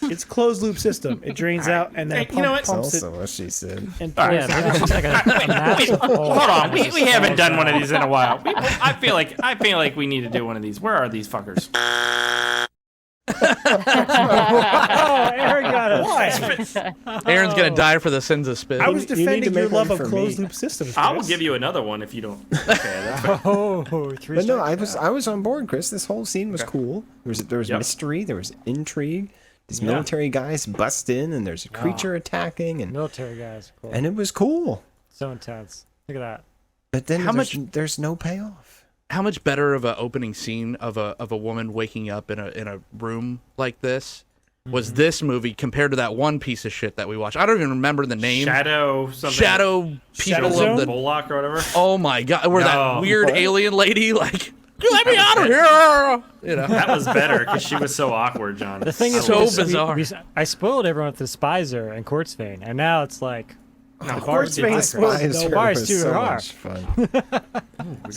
It's closed loop system. It drains out and then Hey, you know what? pumps it Also what she said. and All right. pours Yeah, it maybe it's just like a massive hole. Hold on, we haven't done one of these in a while. I feel like we need to do one of these. Where are these fuckers? Oh, Aaron got us. Aaron's gonna die for the sins of spit. I was You need to defending your make love one of for closed me. loop systems. I will Chris. give you another one if you don't. Okay, that's fair. Oh, three But no, strikes. I was on board, Chris. This whole scene was cool. There was Yep. mystery. There was intrigue. These Yeah. military guys bust in, and there's a creature attacking, and Military guys. Cool. it was cool. So intense. Look at that. But then How there's no payoff. How much better of an opening scene of a woman waking up in a room like this was this movie compared to that one piece of shit that we watched? I don't even remember the name. Shadow something. Shadow people Zone? of the. Bullock or whatever. Oh my god! Where No. that weird What? alien lady like, let me out of here! You know. That was better because she was so awkward, John. The thing is, So we just- bizarre. I spoiled everyone with the Spicer and Quartz Vein, and now it's like, Quartz Vein is supposed Spies to were Bars too so hard. much fun.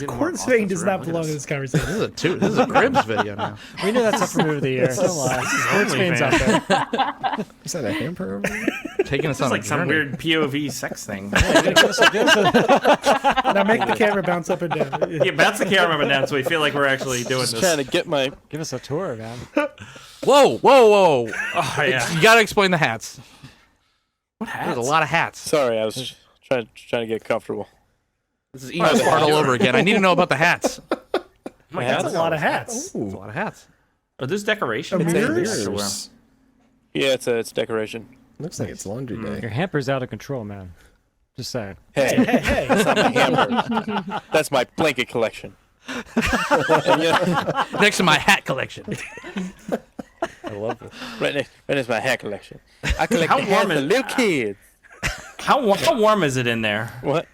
Quartz Vein does not belong in this conversation. This is a Cribs video now. we knew that's up for movie of the year. Don't lie. Quartz Vein's up there. Is that a hamper over there? Taking us It's on like a some journey. weird POV sex thing. Now make the camera bounce up and down. Yeah, bounce the camera up and down so we feel like we're actually doing Just this. trying to get my. Give us a tour, man. Whoa! Oh yeah. You gotta explain the hats. What There's hats? a lot of hats. Sorry, I was trying to get comfortable. This is Enos part all over again. I need to know about the hats. That's a lot of hats. There's a lot of hats. Are those decorations? Mirrors. Yeah, it's decoration. Looks like it's laundry day. Your hamper's out of control, man. Just saying. Hey, Hey, that's not my hamper. That's my blanket collection. And, you know, Next to my hat collection. I love it. Right next to my hat collection. I collect How the hats warm for is- little kids. How warm is it in there? What?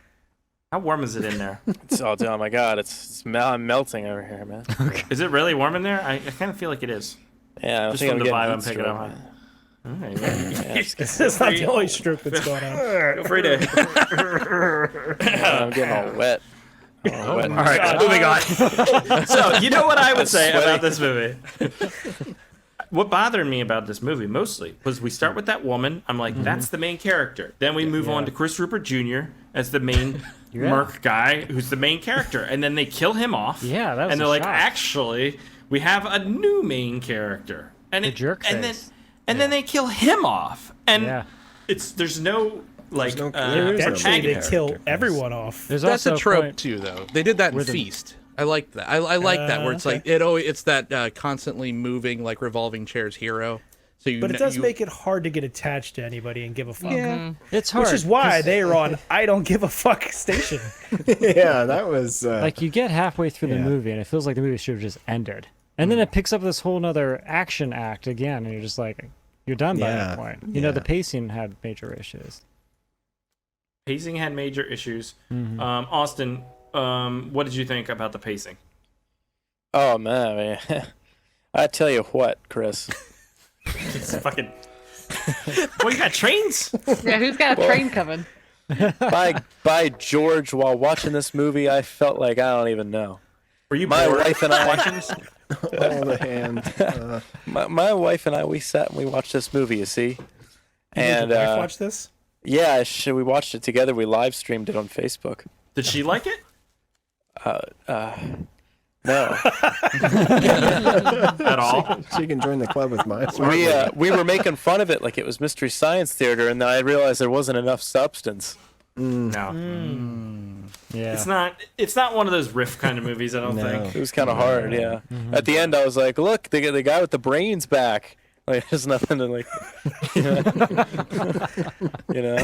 How warm is it in there? Oh my god, I'm melting over here, man. Is it really warm in there? I kind of feel like it is. Yeah, I Just think from I'm the getting vibe heat I'm picking stroke, up on. man. All right, yeah. That's not the only stroke that's going on. Feel free to. I'm getting all wet. All wet. All right, moving on. So, you know what I would say Sweaty. about this movie? What bothered me about this movie mostly was we start with that woman. I'm like, that's the main character. Then we move on to Chris Rupert Jr. as the main merc guy, who's the main character. And then they kill him off. Yeah, that was And they're a like, shock. actually, we have a new main character. And The jerk and face. then they kill him off. And Yeah. there's no like no protagonist. Eventually, they kill everyone off. There's That's also a trope point- too, though. They did that in Where the- Feast. I like that. I like that where it's okay. like it's that constantly moving like revolving chairs hero. So you, But it does you, make it hard to get attached to anybody and give a fuck. Yeah. It's hard. Which is why 'cause, they are on I don't give a fuck station. Yeah, that was. like, you get halfway through the Yeah. movie, and it feels like the movie should have just ended. And then it picks up this whole nother action act again, and you're just like, you're done by that Yeah, point. You know, yeah. the pacing had major issues. Pacing had major issues. Austin, what did you think about the pacing? Oh man, I tell you what, Chris. It's fucking. Well, you got trains. Yeah, who's got a train coming? By George, while watching this movie, I felt like I don't even know. Were you My bored wife and I- watching this? all the hand. My wife and I, we sat and we watched this movie. You see, and Did your wife watch this? yeah, we watched it together. We live streamed it on Facebook. Did she like it? No. At all. She can join the club with mine. We were making fun of it like it was Mystery Science Theater, and then I realized there wasn't enough substance. No. Yeah. It's not one of those riff kind of movies, I don't think. It was kind of hard, yeah. At the end, I was like, look, the guy with the brains back. Like, there's nothing to, like, you know?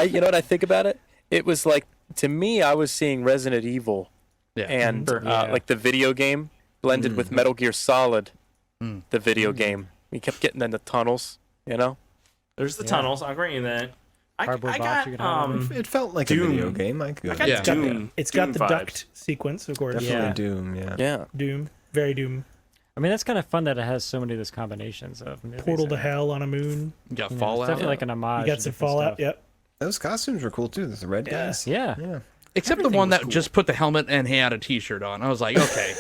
You know what I think about it? It was like, to me, I was seeing Resident Evil and like the video game blended with Metal Gear Solid, the video game. We kept getting in the tunnels, you know? There's the tunnels, I'll grant you that. I got, it felt like Doom. a video game. I could. Doom. It's got Doom the vibes. duct sequence, of course. Definitely Doom. Yeah. Doom. Very Doom. I mean, that's kind of fun that it has so many of those combinations of movies. Portal to in it. Hell on a moon. You got It's Fallout. definitely like an homage. You got to some different Fallout. stuff. Yep. Those costumes were cool too. The red guys. Yeah. Yeah. Except the one that just put the helmet and he had a T-shirt on. I was like, okay.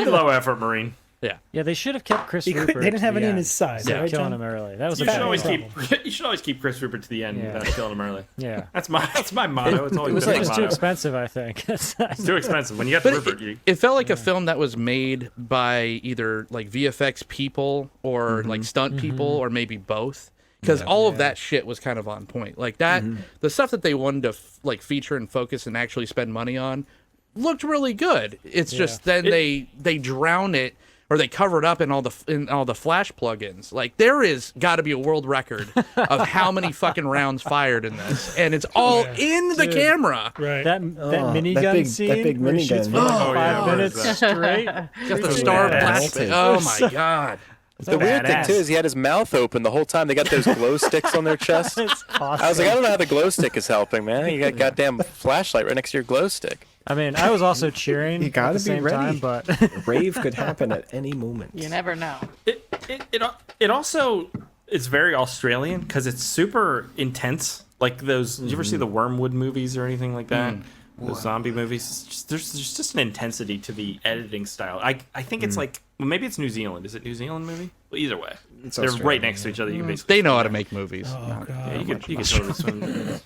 Low effort Marine. Yeah, they should have kept Chris They Rupert. didn't have to the any in end. his side. Yeah, Right, killing John? him early. That was You a should bad always problem. you should always keep Chris Rupert to the end without killing him early. Yeah. That's my motto. It's always It was been like my just too motto. expensive, I think. It's too expensive. When you got the But Rupert, it felt like a film that was made by either like VFX people or like stunt people or maybe both. Because all of that shit was kind of on point. Like that, the stuff that they wanted to like feature and focus and actually spend money on looked really good. It's just then they drown it or they cover it up in all the Flash plugins. Like there is got to be a world record of how many fucking rounds fired in this, and it's all in the camera. Right. That minigun scene that big where he shoots minigun. for like Oh, yeah, 5 what minutes is straight. Got the star badass. blast. Oh my god. The weird thing, too, is he had his mouth open the whole time. They got those glow sticks on their chest. It's awesome. I was like, I don't know how the glow stick is helping, man. You got a goddamn flashlight right next to your glow stick. I mean, I was also cheering You gotta at the be same ready. time, but Rave could happen at any moment. You never know. it also is very Australian because it's super intense. Like those, did you ever see the Wormwood movies or anything like that? Those zombie movies. There's just an intensity to the editing style. I think it's like, well, maybe it's New Zealand. Is it New Zealand movie? Well, either way, It's they're Australian, right next to each other. You can basically They know how to make movies. Oh, God. yeah, you could totally swim. This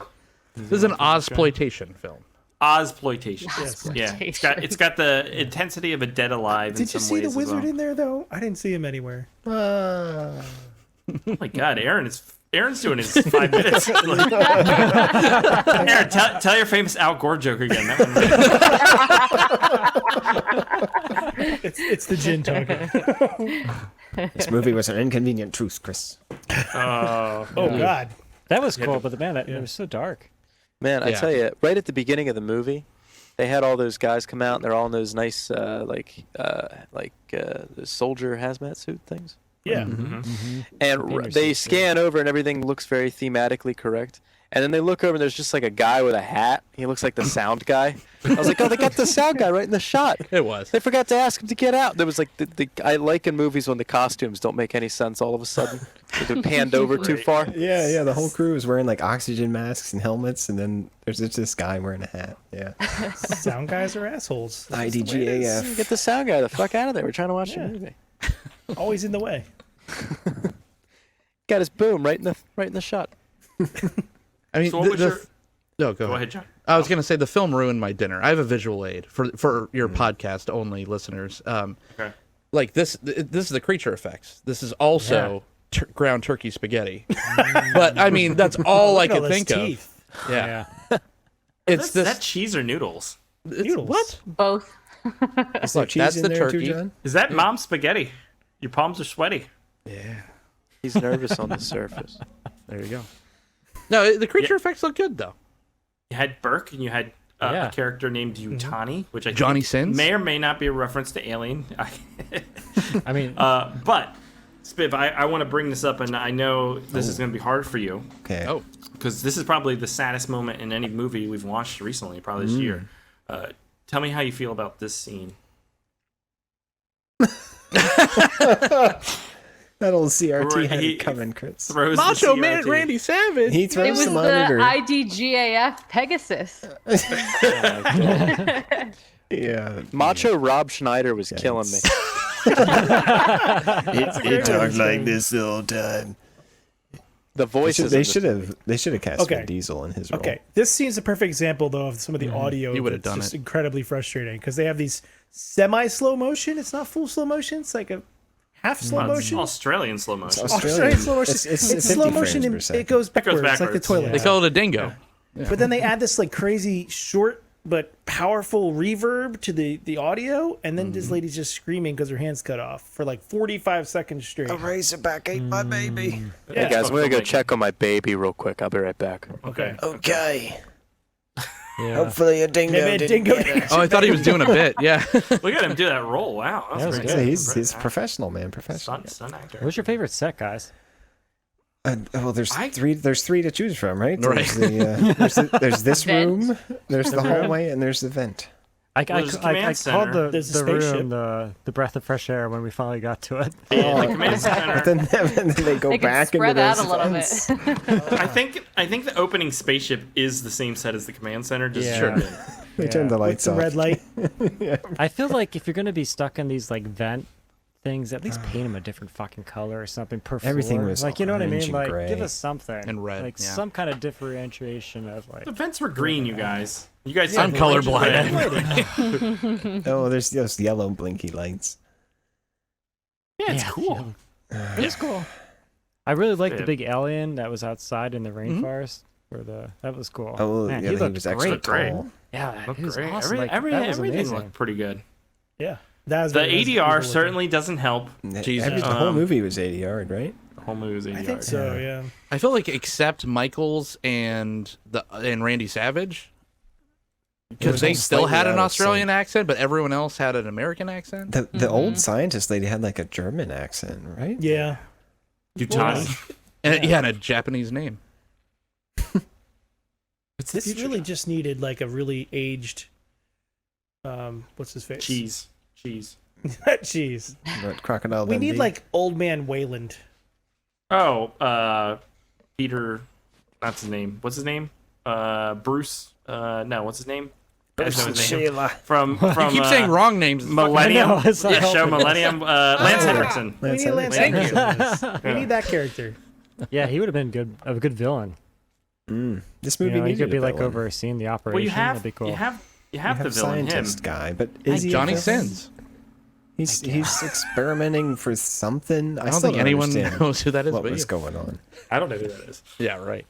is an Ozploitation film. Ozploitation. Yeah, it's got the intensity of a Dead Alive. Did you see the wizard in there, though? I didn't see him anywhere. Oh my God, Aaron's doing his 5 minutes. Aaron, tell your famous Al Gore joke again. That one It's the gin talking. This movie was an inconvenient truth, Chris. Oh, God. that was cool. But man, it was so dark. Man, I tell you, right at the beginning of the movie, they had all those guys come out, and they're all in those nice, those soldier hazmat suit things. Yeah. And they scan over, and everything looks very thematically correct. And then they look over, and there's just like a guy with a hat. He looks like the sound guy. I was like, oh, they got the sound guy right in the shot. It was. They forgot to ask him to get out. There was like I like in movies when the costumes don't make any sense all of a sudden. They're panned over too far. Yeah. The whole crew is wearing like oxygen masks and helmets, and then there's just this guy wearing a hat. Yeah. Sound guys are assholes. That's just the way it is. IDGAF. Get the sound guy the fuck out of there. We're trying to watch the movie. Always in the way. Got his boom right in the shot. I mean, So what was your... No, Go ahead, John. I was gonna say the film ruined my dinner. I have a visual aid for your podcast only listeners. Okay. Like this is the creature effects. This is also ground turkey spaghetti. But I mean, that's all I could think of. Yeah. It's Is that cheese or noodles? Noodles. What? Both. Is there Look, cheese that's in the there turkey. too, John? Is that mom's spaghetti? Your palms are sweaty. Yeah. He's nervous on the surface. There you go. No, the creature effects look good though. You had Burke, and you had Yeah. a character named Utani, which I Johnny think Sins? may or may not be a reference to Alien. I mean, But Spiv, I want to bring this up, and I know this is going to be hard for you Okay. Oh, because this is probably the saddest moment in any movie we've watched recently, probably this year. Tell me how you feel about this scene. That old CRT had He it coming, Chris. Throws the Macho Man CRT. Randy Savage. He It throws was some the under. IDGAF Pegasus. Yeah. Macho Rob Schneider was killing me. He talked like this the whole time. The voices. They should have cast Okay. Vin Diesel in his role. Okay, this scene's a perfect example though of some of the audio. You would have that's done just it. incredibly frustrating because they have these semi-slow motion. It's not full slow motion. It's like a half slow motion. Australian slow motion. Australian slow motion. It's 50 slow motion frames and per second. it goes backwards, like the backwards. toilet. They call it a dingo. But then they add this like crazy short but powerful reverb to the audio, and then this lady's just screaming because her hand's cut off for like 45 seconds straight. A razorback ate my baby. Hey guys, I'm gonna go check on my baby real quick. I'll be right back. Okay. Okay. Yeah. Hopefully a dingo Maybe a didn't dingo get her. Oh, I thought he was doing a bit. Yeah. Look at him do that roll. Wow, That was great. good. He's a professional, man. Professional. Stunt actor. What's your favorite set, guys? Well, there's three. There's three to choose from, right? Right. There's this Vent. room. There's the hallway, and there's the vent. I there's a command called center. the There's a room spaceship. the breath of fresh air when we finally got to it. Yeah, the command center. But then they go They could back spread into out those a little vents. bit. I think the opening spaceship is the same set as the command center. Just Yeah. turned in. They turned the With lights some off. red light. I feel like if you're gonna be stuck in these like vent things, at least paint them a different fucking color or something per Everything floor. was like, you know what I orange mean? and Like, gray. give us something And red, like yeah. some kind of differentiation of like. The vents were green, you guys. You guys. I'm said orange and colorblind. red. Oh, there's those yellow blinky lights. Yeah, it's cool. It was cool. I really liked the Yeah. big alien that was outside in the rainforest. That was cool. Oh, Man, yeah, he he looked was extra great. tall. Yeah, Looked he was great. awesome. Like, that was Everything amazing. looked pretty good. Yeah. That was The very nice ADR visual certainly doesn't help. Jesus. The whole movie was 80-yard, right? The whole movie was ADR. I think so. Yeah. I feel like except Michaels and Randy Savage, because they still had an Australian accent, but everyone else had an American accent. The old scientist lady had like a German accent, right? Yeah. Yutani. And and a Japanese name. This really just needed like a really aged. What's his face? Cheese. Cheese. But Crocodile We Dundee. need like old man Wayland. Oh, Peter. That's his name. What's his name? Bruce. No, what's his name? You guys know his name. Sheila. From You keep saying wrong names. Millennium. I know, it's not Yeah, show helping. Millennium. Lance Henriksen. We need Lance Thank you. Henriksen. We need that character. Yeah, he would have been a good villain. This You movie know, he needed could be a like villain. overseeing the operation. Well, you have That'd be cool. you have You the have villain him. scientist guy, but is he a Johnny villain? Sins. He's experimenting for something. I don't think anyone knows who that is. What But was yeah. going on? I don't know who that is. Yeah, right.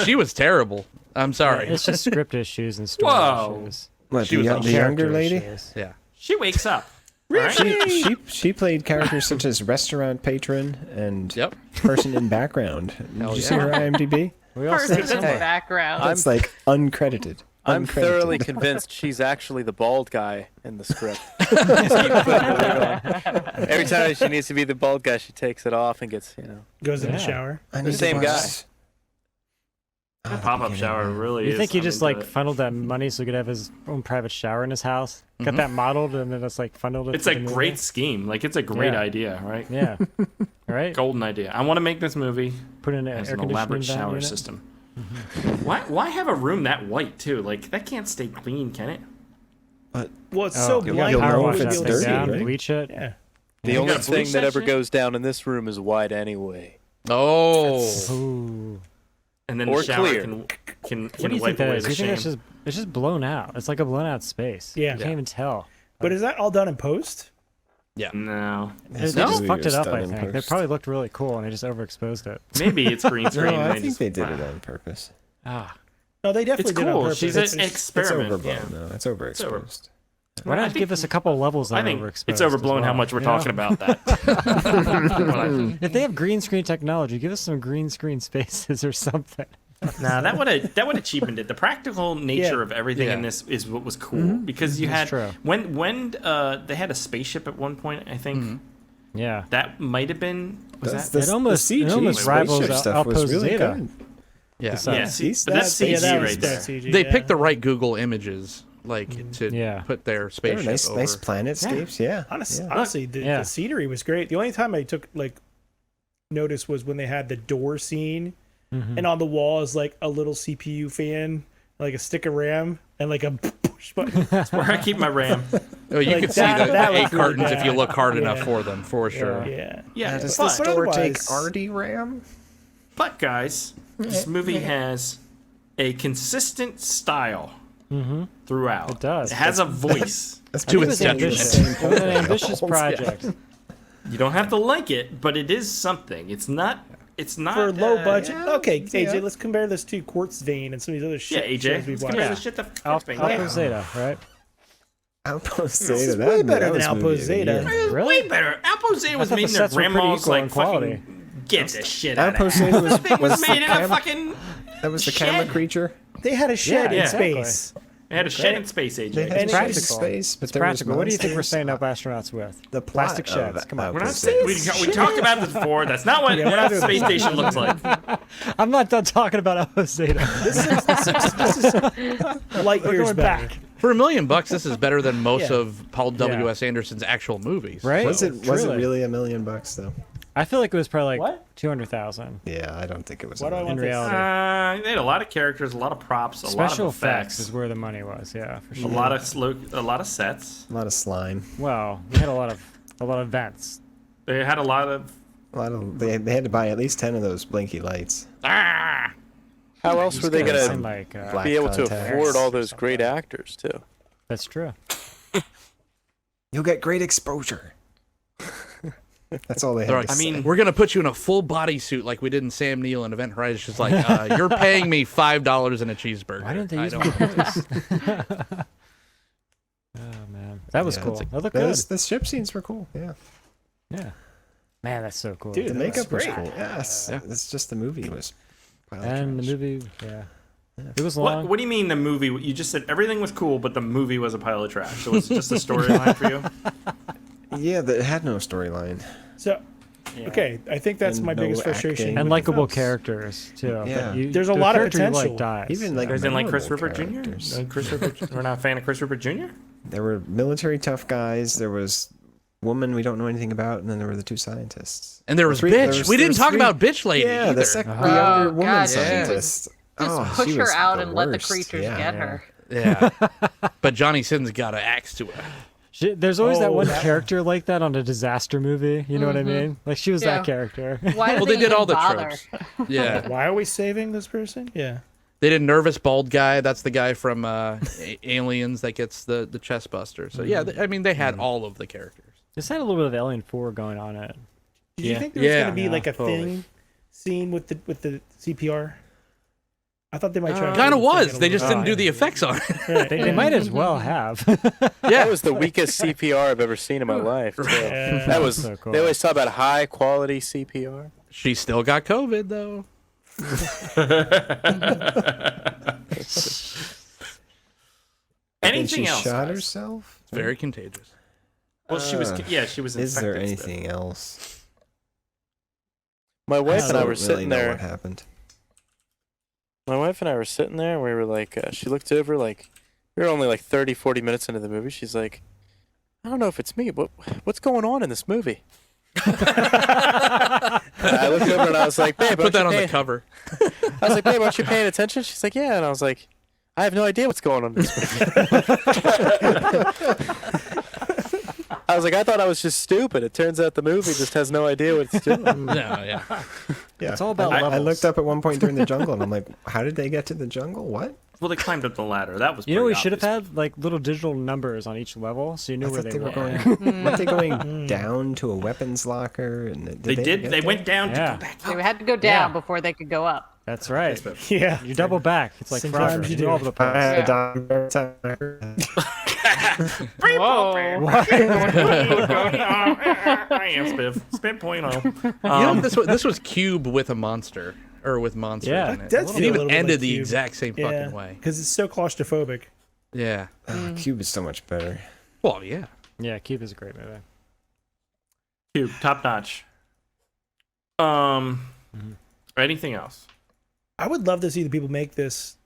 She was terrible. I'm sorry. It's just script issues and story Whoa. issues. What, She the, was young- on the younger Character lady? issues. Yeah. She wakes up. Right? She played characters such as restaurant patron and Yep. person in background. Did Hell you see yeah. her IMDb? We all Person said in the background. That's like uncredited. I'm Uncredited. thoroughly convinced she's actually the bald guy in the script. Just keep putting it on. Every time she needs to be the bald guy, she takes it off and gets, Goes in the Yeah. shower. I the need to same watch- guy. Oh, the Pop-up beginning, shower man. really You is. think he just like something to it. funneled that money so he could have his own private shower in his house? Got that modeled and then it's like funneled it. It's to a the movie? great scheme. Like it's a great Yeah. idea, right? Yeah. Right? Golden idea. I want to make this movie Put in an as air an elaborate conditioning shower unit. system. Why have a room that white too? Like that can't stay clean, can it? Well, it's Oh, so you blind. you'll power know wash if that it's thing dirty, down, right? bleach it. Yeah. The You only gotta bleach thing that that ever shit? goes down in this room is white anyway. Oh. Ooh. And then Or the shower clear. can What do you wipe think that away is? the You think shame. it's just blown out? It's like a blown out space. Yeah. You can't even tell. But is that all done in post? No, They This just movie fucked was it up, done I in think. They post. probably looked really cool and they just overexposed it. maybe it's green screen. No, and I they think just- they did it on purpose. Ah. No, they definitely It's did it on cool. purpose. She's It's- an it's- It's experiment. overblown. Yeah. No, it's overexposed. Why not give us a couple levels I on think overexposed? it's overblown as how well, much we're you know? talking about that. What I think. If they have green screen technology, give us some green screen spaces or something. Nah, that would have cheapened it. The practical nature Yeah. of everything in Yeah. this is what was cool because you That's had true. when they had a spaceship at one point. I think Yeah. that might have been was That's that It almost rivals rivals stuff was Outpost really Zeta. good. Yeah. yeah. See, but that's that- CG Yeah, that right was there. bad CG. They yeah. picked the right Google images, like to Yeah. put their They spaceship were nice, over. nice planetscapes. Yeah. Honestly, the scenery was great. The only time I took notice was when they had the door scene, and on the wall is like a little CPU fan, like a stick of RAM, and like a push button. That's where I keep my RAM. Oh, you Like, can see that- the that 8 was really cartons if you bad. look hard enough Yeah. for them, for sure. Yeah. Yeah, Does but the store take otherwise- RD RAM? But guys, this movie has a consistent style throughout. It does. It has a voice. To its detriment. It was an ambitious project. You don't have to like it, but it is something. It's not. For low budget. yeah. Okay, AJ, let's compare this to Quartz Vein and some of these other Yeah, shit. AJ. shows we've Let's watched. compare this shit to Alpha Zeta, right? Outpost This Zeta. is way better than that was Outpost movie of the Zeta. year. It's Really? way better. Outpost Zeta was I thought made the in their sets were pretty grandma's equal in like quality. fucking get the shit out of Outpost that. Zeta This thing was was the made in a camera- fucking. That was the Shed. camera creature. They had a shed Yeah, in exactly. space. They had a shed in space, AJ. They had And space, it's space, but It's there was practical. What do you think we're monsters. setting up astronauts with? The plot Plastic of sheds. Come on. We're not Outpost saying Zeta. we talked about this before. That's not what Yeah, the space station looks like. I'm not done talking about Alpha Zeta. Light We're years going better. back. For $1 million, this is better than most Yeah. of Paul W.S. Anderson's actual movies. Right? Was it Truly. really $1 million though? I feel like it was probably like What? 200,000. Yeah, I don't think it was. What do I $1 want In to reality. They had a lot of characters, a lot of props, a Special lot of effects, is where the money was, yeah, for a sure. lot of a lot of sets. A lot of slime. Well, we had a lot of vents. They had a lot of. They had to buy at least 10 of those blinky lights. How else were they And gonna like, black be able to contacts. afford all those great actors too? that's true. You'll get great exposure. That's all they They're had. like, to say. we're gonna put you in a full bodysuit like we did in Sam Neill and Event Horizon. It's just like you're paying me $5 and a cheeseburger. Why didn't they use I more don't- pictures? Oh man, that was Yeah, cool. it's That looked good. the ship scenes were cool. Yeah, Yeah. Man, that's so cool. Dude, the that makeup was great. cool. Yes, it's just the movie was. pile of And the trash. movie, yeah. It was long. What do you mean the movie? You just said everything was cool, but the movie was a pile of trash. So it's just a storyline for you. Yeah, it had no storyline. So, okay, I think that's And my no biggest frustration. acting. with And the likable films. characters too. Yeah. There's a the lot of character you potential. like dies. Even like You guys didn't like Chris memorable Ripper Jr. characters. Chris Ripper, we're not a fan of Chris Ripper Jr. There were military tough guys. There was woman we don't know anything about, and then there were the two scientists. And there was Three- bitch. there was- we there didn't was talk three- about bitch lady. Yeah, either. the younger woman God, she scientist. Just push she her was out the and let the worst. creatures Yeah. get her. Yeah, but Johnny Sin's got an axe to her. There's always that Oh, one that- character like that on a disaster movie. You know what I mean? Like she was Yeah. that character. Why Well, they did even all the bother? tropes. Yeah, Why are we saving this person? Yeah. they did nervous bald guy. That's the guy from Aliens that gets the chest buster. So yeah, I mean they had all of the characters. This had a little bit of Alien 4 going on it. Did you Yeah. think there was Yeah. going to be Yeah, like a totally. thing scene with the CPR? I thought they might try. to Kind of make it was. a They little just bit- didn't do the effects on it. Right. They might as well have. That was the weakest CPR I've ever seen in my life. too. Yeah. That was. So cool. They always talk about high quality CPR. She still got COVID though. And Anything she else? shot guys? herself. It's very contagious. Well, she was. Uh, Yeah, she was. Is there infected still. anything else? My wife and I don't were really sitting know there. What happened? My wife and I were sitting there. And we were like, she looked over like, we were only like 30, 40 minutes into the movie. She's like, I don't know if it's me, but what's going on in this movie? I looked over and I was like, babe, Put that on the the cover. I was like, babe, aren't you paying attention? She's like, yeah. And I was like, I have no idea what's going on in this movie. I was like, I thought I was just stupid. It turns out the movie just has no idea what it's doing. No, yeah. Yeah, It's all about I levels. looked up at one point during the jungle, and I'm like, how did they get to the jungle? What? Well, they climbed up the ladder. That was. You know, we pretty should have obvious. had like little digital numbers on each level, so you knew I where thought they they were were. going. Weren't they going down to a weapons locker? And They did. get They there? went down to Yeah. go back They up. had to go down Yeah. before they could go up. That's right. Yeah. You double back. It's like Sometimes Frogger. you You do do. all the I parts. had a Yeah. doctor time I heard that. Whoa. I am Spiv. Spin point on. You know, this was Cube with a monster or with monsters Yeah. in it. That's It a even little bit ended like the Cube. exact same fucking way. Because it's so claustrophobic. Yeah. Cube is so much better. Well, yeah. Yeah, Cube is a great movie. Cube, top notch. Anything else? I would love to see the people made this,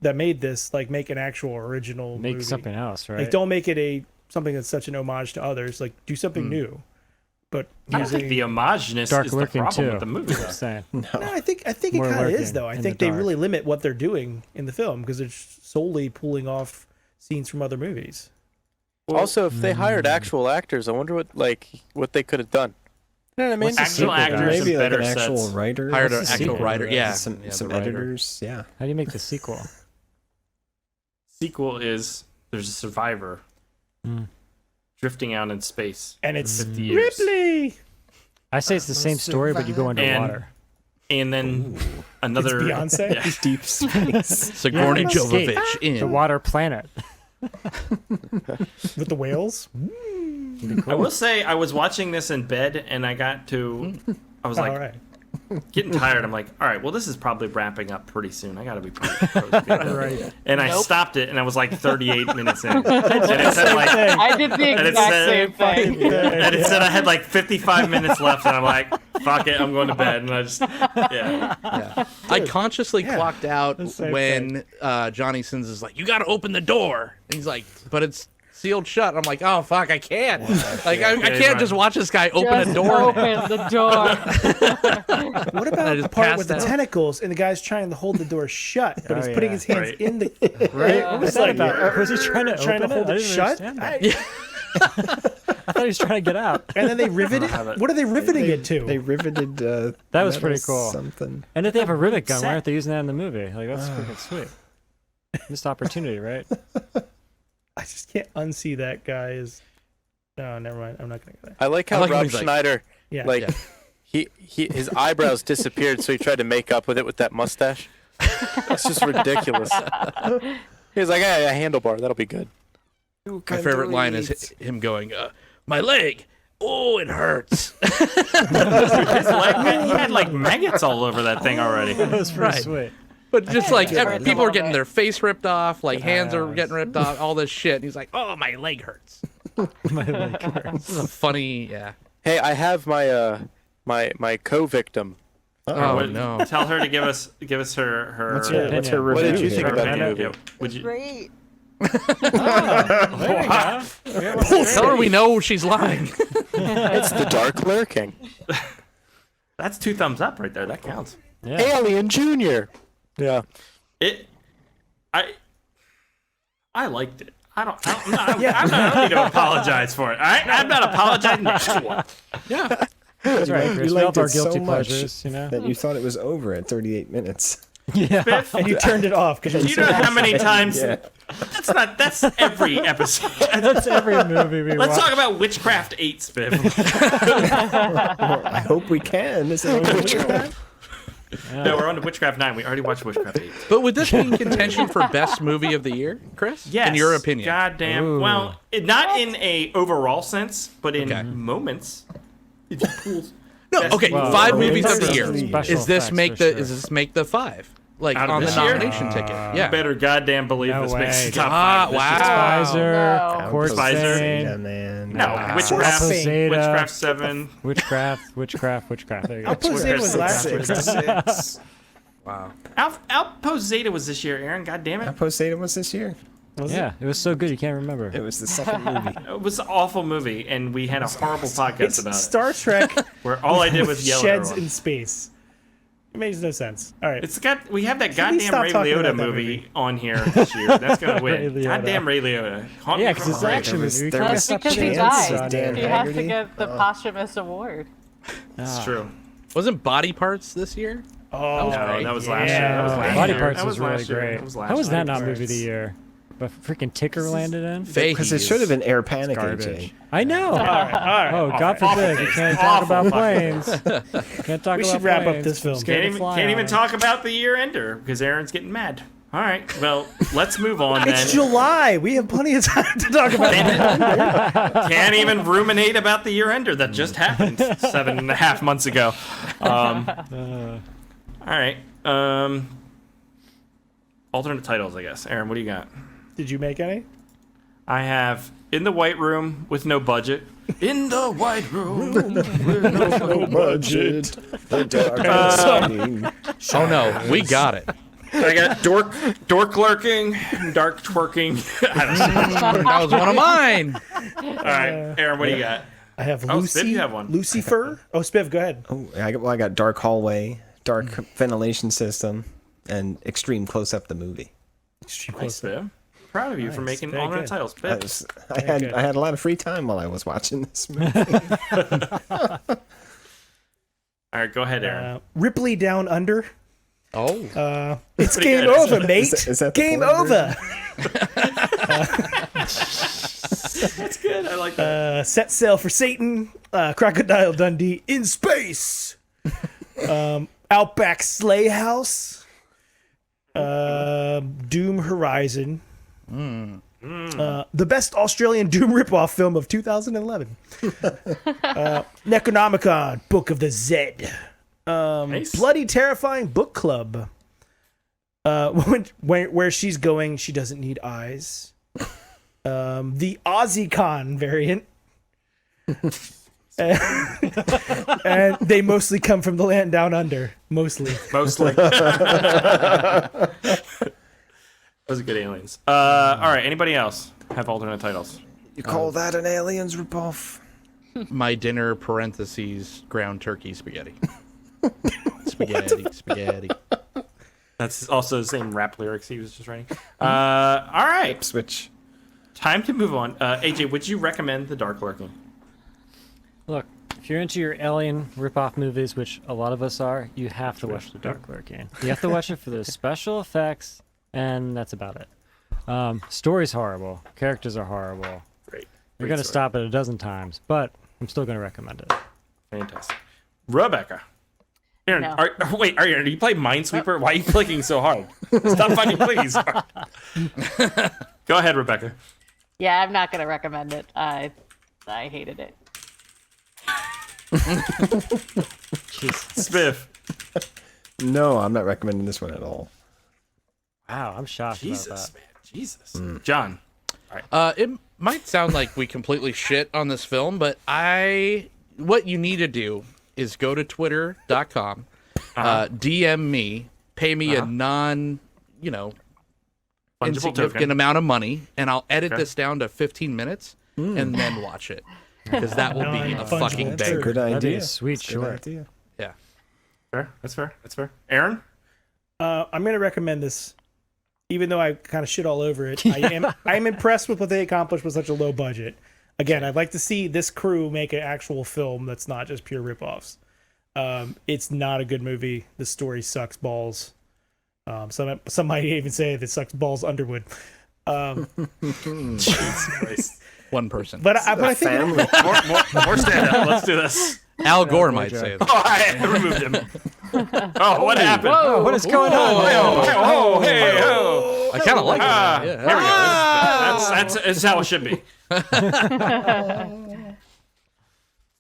like make an actual original Make movie. something else, right? Like, don't make it something that's such an homage to others. Like, do something new. But I don't think the homogenous Dark is the Lurking problem too. with the movie. Just saying. no, I think it More kind of is lurking though. I in think the they dark. really limit what they're doing in the film because they're solely pulling off scenes from other movies. Also, if they hired actual actors, I wonder what they could have done. Actual actors Maybe and like better an actual sets. writer. Hired an What's the actual sequel? writer. Yeah. Some the writer. editors. Yeah. How do you make the sequel? Sequel is there's a survivor drifting out in space. And it's 50 years. Ripley. I say it's the same story, but you go underwater. And then another It's Beyonce. Yeah. Deep space. Sigourney Escape Jovovich the in. water planet. With the whales. I will say I was watching this in bed and I was like All right. getting tired. I'm like, all right, well, this is probably wrapping up pretty soon. I got to be pretty close to bed. Right. And I stopped it and I was like 38 minutes in. And it said like, I did the And it exact said- same thing. and it said I had like 55 minutes left and I'm like, fuck it, I'm going to bed. And I just, yeah. I consciously clocked out same when Johnny Sins is like, "You got to open the door." And he's like, "But it's sealed shut." I'm like, "Oh fuck, I can't. Like, I can't just watch this guy open Just a door." open the door. What I about just the part passed with the out. tentacles and the guy's trying to hold the door shut, but he's putting his hands Right. in the Right? What was It's that like, about? Was he trying to trying to open hold I it didn't shut? understand that. I thought he was trying to get out. And then they rivet it. have it. What are they riveting it to? They riveted. That was pretty metal cool. Something. And if they have a rivet gun, why aren't they using that in the movie? Like, that's freaking sweet. Missed opportunity, right? I just can't unsee that guy as. No, never mind. I'm not gonna go there. I like how like when Rob he's like- Schneider, Yeah. like, his eyebrows disappeared, so he tried to make up with it with that mustache. That's just ridiculous. He was like, "Hey, a handlebar, that'll be good." My favorite line is him going, "My leg. Oh, it hurts." His leg, he had like maggots all over that thing already. That was pretty Right. sweet. But just like it hurts a people are little getting bit. their face ripped off, like hands are getting ripped off, all this shit. And he's like, "Oh, my leg hurts." My leg hurts. This is a funny, yeah. Hey, I have my my co-victim. Oh Would- no. Tell her to give us her. What's her opinion. review? What did you think here? about the opinion. movie? Yeah, would you? Great. Tell her we know she's lying. It's the dark lurking. That's 2 thumbs up right there. That counts. Yeah. Alien Junior. Yeah. I liked it. I don't need to apologize for it. All right, I'm not apologizing to anyone. Yeah. That's right, You Chris. We all liked have our it so guilty much pleasures, you know? that you thought it was over at 38 minutes. Yeah. Biff, And you turned it off because do you know how many times? Yeah. That's every episode. That's every movie we Let's watch. talk about Witchcraft 8, Spiff. I hope we can. Is it over Witchcraft? No, we're on to Witchcraft 9. We already watched Witchcraft 8. But would this be in contention for best movie of the year, Chris? Yes. In your opinion? Goddamn. Ooh. Well, not in a overall sense, but in Okay. moments. If you pull No. best Okay. Well, 5 well, movies of the special year. effects Is this for make sure. Is this make the 5? Like Out of on the this year? nomination ticket? Yeah. better goddamn believe No this makes way. the top 5. This shit's- Wow. Pfizer, No. Quartz Pfizer. Yeah, Stain, man. No, Wow. Witchcraft, Zeta. Witchcraft 7. Witchcraft. There you I'll go. put Zeta was last year. 6. Wow. Outpost Zeta was this year, Aaron. God damn it. Outpost Zeta was this year. Yeah, it was so good you can't remember. It was the second movie. It was an awful movie, and we had a horrible podcast It's about it. Star Trek Where all I did was yell at sheds everyone. in space. It makes no sense. All right. We have that Can we goddamn stop Ray talking Liotta about that movie movie? on here this year. That's gonna Ray win. Liotta. Goddamn Ray Liotta. Haunt me Yeah, from because it's the grave. action movie. We there can't was stop because he chances died. on Dan it. He has to Haggerty? get the posthumous award. It's true. Wasn't Body Parts this year? Oh, No, that was last year. yeah. That was last Body year. Parts That was last really year. great. That was last How was that year. not movie of the year? But freaking Ticker landed in? Because it should have been Air Panic Garbage. AJ. I know. All right. Oh, God forbid. We can't talk about planes. Can't talk We about should wrap up planes. this film. I'm scared to fly Can't on even it. talk about the year ender because Aaron's getting mad. All right, well, let's move on then. It's July. We have plenty of time to talk about it. Can't even ruminate about the year ender that just happened 7.5 months ago. All right. Alternate titles, I guess. Aaron, what do you got? Did you make any? I have In the White Room with no budget. In the White Room with no Budget. The dark Oh no, we got it. I got dork lurking, dark twerking. I don't know. That was one of mine. All right, Aaron, what do you got? I have Oh, Lucy. Spiv, you have one. Lucifer. Oh, Spiv, go ahead. Oh, I got dark hallway, dark ventilation system, and extreme close up the movie. Nice, Bill. Proud of you for Nice, making very alternate good. titles. I had a lot of free time while I was watching this movie. All right, go ahead, Aaron. Ripley Down Under. Oh. It's Pretty game good. over, mate. Is that the game porn over. That's good. I like that. Set Sail for Satan. Crocodile Dundee in Space. Outback Sleigh House. Doom Horizon. The best Australian Doom ripoff film of 2011. Necronomicon, Book of the Zed. Nice. Bloody Terrifying Book Club. Where she's going, she doesn't need eyes. The AussieCon variant. And they mostly come from the land down under. Mostly. Those are good aliens. All right, anybody else have alternate titles? You call that an aliens ripoff? My dinner parentheses ground turkey spaghetti. Spaghetti. That's also the same rap lyrics he was just writing. All right. Switch. Time to move on. AJ, would you recommend The Dark Lurking? Look, if you're into your alien ripoff movies, which a lot of us are, you have to watch The Dark Lurking. You have to watch it for the special effects, and that's about it. Story's horrible. Characters are horrible. Great. You're going to stop it a dozen times, but I'm still going to recommend it. Fantastic. Rebecca. Aaron, No. are you playing Minesweeper? Why are you clicking so hard? Stop fucking clicking so hard. Go ahead, Rebecca. Yeah, I'm not gonna recommend it. I hated it. Spiff. No, I'm not recommending this one at all. Wow, I'm shocked about Jesus, that. man. Jesus. John. It might sound like we completely shit on this film, but what you need to do is go to twitter.com, DM me, pay me a Fungible insignificant token. amount of money, and I'll edit this down to 15 minutes and then watch it. Because that will be a Non-fungible fucking token. banger. Good That'd be idea. a sweet That's a good short. idea. Yeah. Fair. That's fair. Aaron? I'm gonna recommend this, even though I kind of shit all over it. I'm impressed with what they accomplished with such a low budget. Again, I'd like to see this crew make an actual film that's not just pure ripoffs. It's not a good movie. The story sucks balls. Some might even say that it sucks balls Underwood. Jesus Christ. One person. But I think Family. More stand up. Let's do this. Al Gore might say that. Oh, I removed him. Oh, what happened? Whoa, what is going on? Oh, hey, oh. I kind of like Ah, it. here we go. That's how it should be.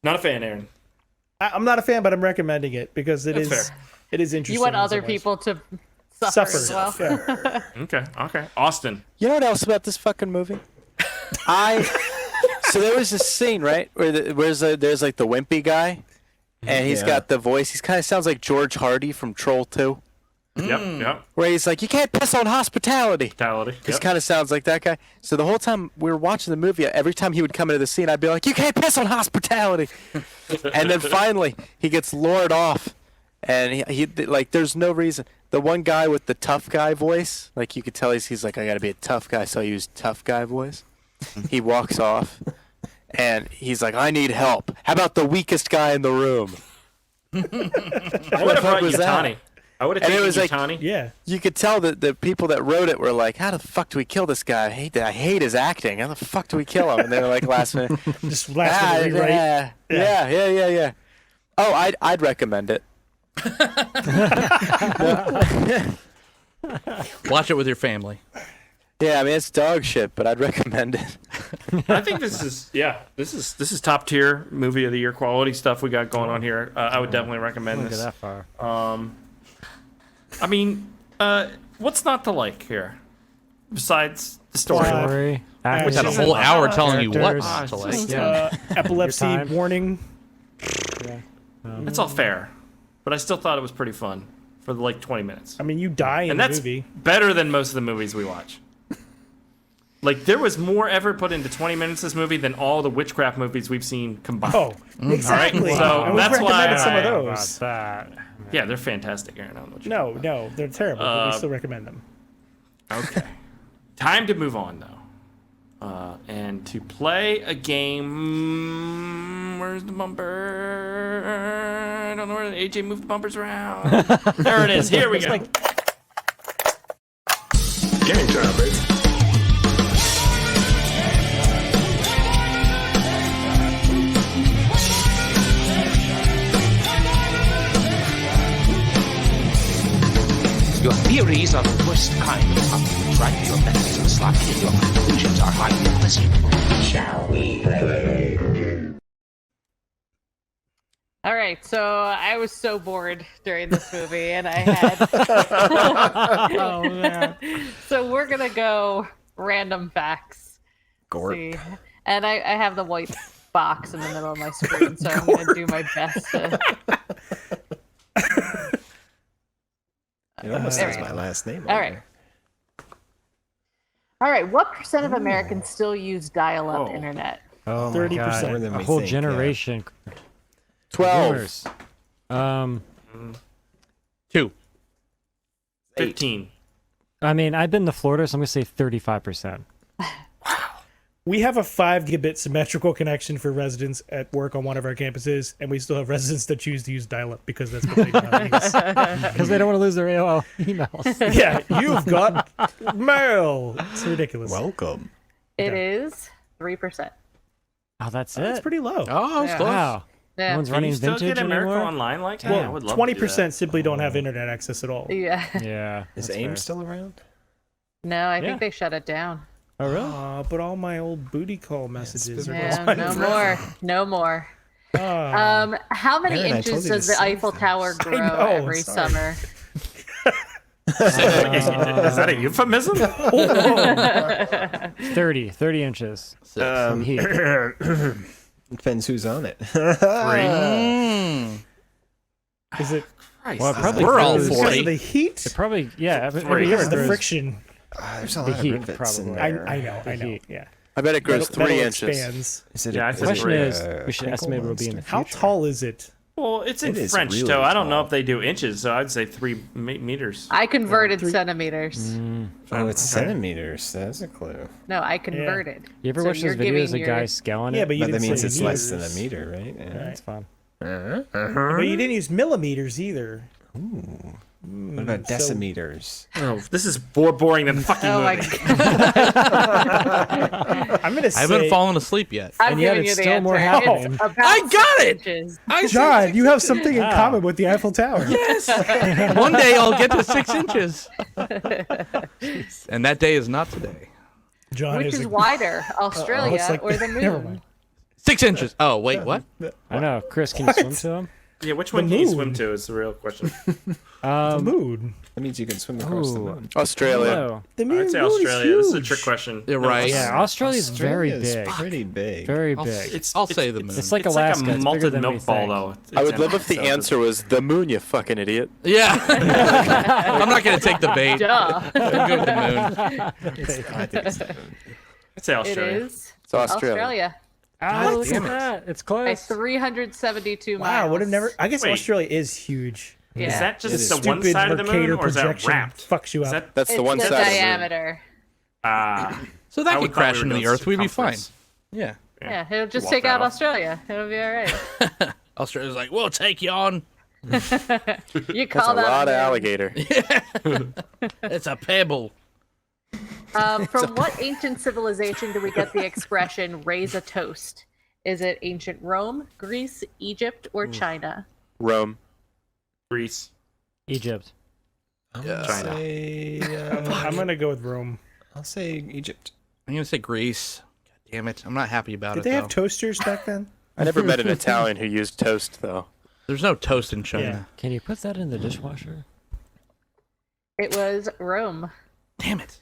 Not a fan, Aaron. I'm not a fan, but I'm recommending it because it That's is fair. it is interesting. You want in some other ways. people to suffer as well. Yeah. Okay. Austin. You know what else about this fucking movie? So there was this scene, right, where there's like the wimpy guy, and he's got the voice. He kind of sounds like George Hardy from Troll 2, Yep. where he's like, "You can't piss on hospitality." Fatality. He kind of sounds like that guy. So the whole time we were watching the movie, every time he would come into the scene, I'd be like, "You can't piss on hospitality." And then finally, he gets lured off, and he like, there's no reason. The one guy with the tough guy voice, like you could tell he's like, I gotta be a tough guy, so I use tough guy voice. He walks off, and he's like, I need help. How about the weakest guy in the room? I would have brought was that? Yutani. I would have And it taken was like- Yutani. Yeah. You could tell that the people that wrote it were like, how the fuck do we kill this guy? I hate his acting. How the fuck do we kill him? And they were like, last minute. Just last minute rewrite. Yeah. Oh, I'd recommend it. Watch it with your family. Yeah, I mean it's dog shit, but I'd recommend it. I think this is top tier movie of the year quality stuff we got going on here. I would definitely recommend Don't go this. that far. I mean, what's not to like here? Besides the story. Story, We acting, had a whole hour telling you what characters. not to like. Yeah. Epilepsy Your time. warning. It's all fair, but I still thought it was pretty fun for like 20 minutes. I mean, you die in And the that's movie. better than most of the movies we watch. Like, there was more effort put into 20 minutes of this movie than all the witchcraft movies we've seen combined. Oh, exactly. All right, so And we've that's why recommended some of I don't know those. about that. Yeah, they're fantastic, Aaron. I don't know what you No, they're terrible, but we still recommend them. Okay. Time to move on, though. And to play a game. Where's the bumper? I don't know where AJ moved the bumpers around. There it is. Here we go. Game time, baby. Your theories are the worst kind of conflict, right? Your methods are sloppy and your conclusions are highly unpleasant. Shall we play? All right, so I was so bored during this movie, and I had. Oh man. So we're gonna go random facts. Gorp. See. And I have the white box in the middle of my screen, so I'm gonna do my best to. It almost There says we my go. last name. All right. All right. What percent of Americans still use dial-up internet? Oh my 30%. God. More than A we whole think, yeah. generation. 12. Boomers. 2. 15. I mean, I've been to Florida, so I'm gonna say 35%. We have a 5 gigabit symmetrical connection for residents at work on one of our campuses, and we still have residents that choose to use dial-up because that's what they know how to use. Because they don't want to lose their AOL emails. Yeah, you've got mail. It's ridiculous. Welcome. It is 3%. Oh, that's That's it. pretty low. Oh, it's close. Wow. Yeah. No one's Can running you still vintage get America anymore. Online like that? I Well, would love to do that. 20% simply don't have internet access at all. Yeah. Yeah. Is that's AIM fair. still around? No, I Yeah. think they shut it down. Oh really? But all my old booty call messages are Yeah, gone. no more. No more. Ah. How many Aaron, I inches told you does to the save Eiffel those. Tower grow know, every sorry. summer? Is that a euphemism? 30 inches. From heat. Depends who's on it. Is it Well, it probably We're all grows- because 40. of the heat? It probably, yeah. Every Three. year Because it of the grows. friction? There's a The lot heat, of rivets in probably. there. I know. heat. Yeah. I bet it grows Metal 3 inches. expands. Is it Yeah, I a, said The question three. is, we should crinkle estimate what it'll be in the monster? future. How tall is it? Well, it's in It is French, really though. I don't know tall. if they do inches, so I'd say 3 meters. I converted centimeters. Oh, it's centimeters. That's a clue. No, I converted. You ever So watch you're those videos giving of guys scaling it? Yeah, but you But that didn't means say it's less than a meters. meter, right? Yeah. That's fun. But you didn't use millimeters either. What about decimeters? Oh, this is more boring than the fucking Oh my movie. god. I'm gonna I say. haven't fallen asleep yet. I'm And yet giving you it's the still more answer. happening. It's about I got 6 it! inches. John, you have something in Wow. common with the Eiffel Tower. One day I'll get to 6 inches. And that day is not today. John Which is is a- wider, Australia it's like- or the never moon? mind. 6 inches. Oh, wait, what? I know. Chris, can you swim to him? Yeah, which one can you moon. swim to is the real question. The moon. That means you can swim across the Ooh. moon. Australia. Hello. The moon I'd say moon is Australia. This is a huge. trick question. You're right. Yeah, Australia's very Australia's big. pretty big. Very I'll, big. I'll say the moon. It's like It's Alaska. like a It's malted bigger than milk we ball, think. though. I would It's love if the empty, so answer was the moon, you fucking idiot. Yeah. I'm not going to take the bait. Duh. I'm go with the moon. I think it's the moon. I'd say It Australia. is It's Australia. Australia. Ah, look at that. It's By close. 372 miles. Wow, would have never. I guess Wait. Australia is huge. Yeah. Is that just It is. the one Stupid side of the moon, Mercator or is that projection wrapped? fucks you Is up. that That's It's the one the side of the moon. diameter. So I that would could crash thought we into were the doing earth. We'd be fine. circumference. Yeah. Yeah, it'll just Walk take that out off. Australia. It'll be all right. Australia's like, we'll take you on. You That's call a that lot of moon. alligator. It's a pebble. From what ancient civilization do we get the expression "raise a toast"? Is it ancient Rome, Greece, Egypt, or China? Rome. Greece. Egypt. China. I'm gonna go with Rome. I'll say Egypt. I'm going to say Greece. God damn it. I'm not happy about Did it, they though. have toasters back then? I never met an Italian who used toast, though. There's no toast in China. Yeah. Can you put that in the dishwasher? It was Rome. Damn it.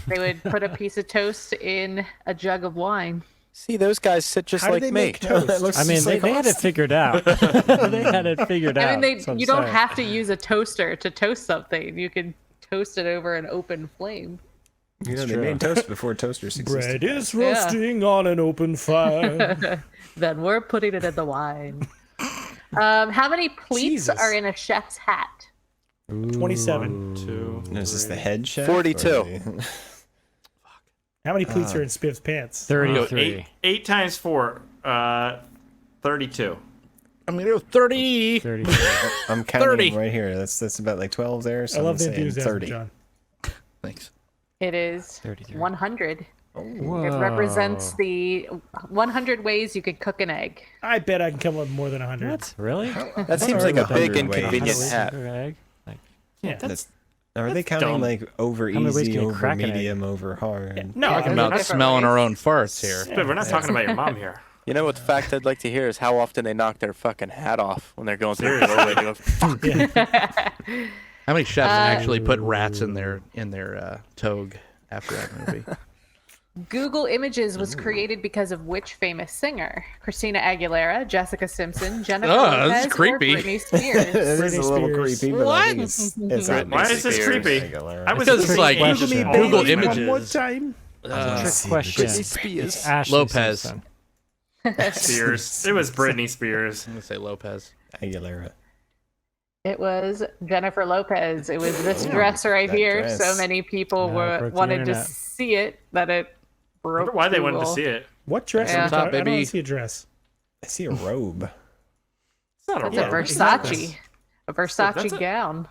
They would put a piece of toast in a jug of wine. See, those guys sit just How do like they me. make toast? That looks I mean, just they like had it Austin. figured out. They had it figured out. I mean, that's what I'm you don't saying. have to use a toaster to toast something. You can toast it over an open flame. You know, they true. made toast before toasters existed. Bread is roasting on an open fire. Then we're putting it in the wine. How many pleats Jesus. are in a chef's hat? 27. 2. No, is this the head chef? 42. or the- How many pleats are in Spiv's pants? 33. 8 times 4. 32. I'm gonna go 30. 30. I'm counting 30. right here. That's about like 12 there. So I love I'm the saying enthusiasm, 30. John. Thanks. It is 33. 100. Whoa. It represents the 100 ways you could cook an egg. I bet I can come up with more than 100. What? Really? That seems like a big 100 inconvenient ways hat. to cook an egg? Like, Yeah. Are they counting dumb. like over How many ways easy, can you over crack an egg? medium, over hard? No, Talking there's about different smelling our ways. own farts here. But we're not talking about your mom here. You know what the fact I'd like to hear is how often they knock their fucking hat off when they're going through the doorway. They go, fuck. How many chefs actually put rats in their toge after that movie? Google Images was created because of which famous singer? Christina Aguilera, Jessica Simpson, Jennifer Oh, this Lopez, is creepy. or Britney Spears? It is a little Spears. creepy, but I think it's not Why is this Spears. creepy? I was Because it's like thinking Google me, all Google those Images. One more time. trick question. It's Ashley Lopez. Simpson. Spears. It was Britney Spears. I'm gonna say Lopez. Aguilera. It was Jennifer Lopez. It was this dress right that here. dress. So many people broke the wanted to internet. see it that it I broke. wonder why they wanted to Google. see it. What dress? Yeah. are we talking- I don't Baby. see a dress. I see a robe. It's not a It's a robe. Versace. A Versace That's a- gown.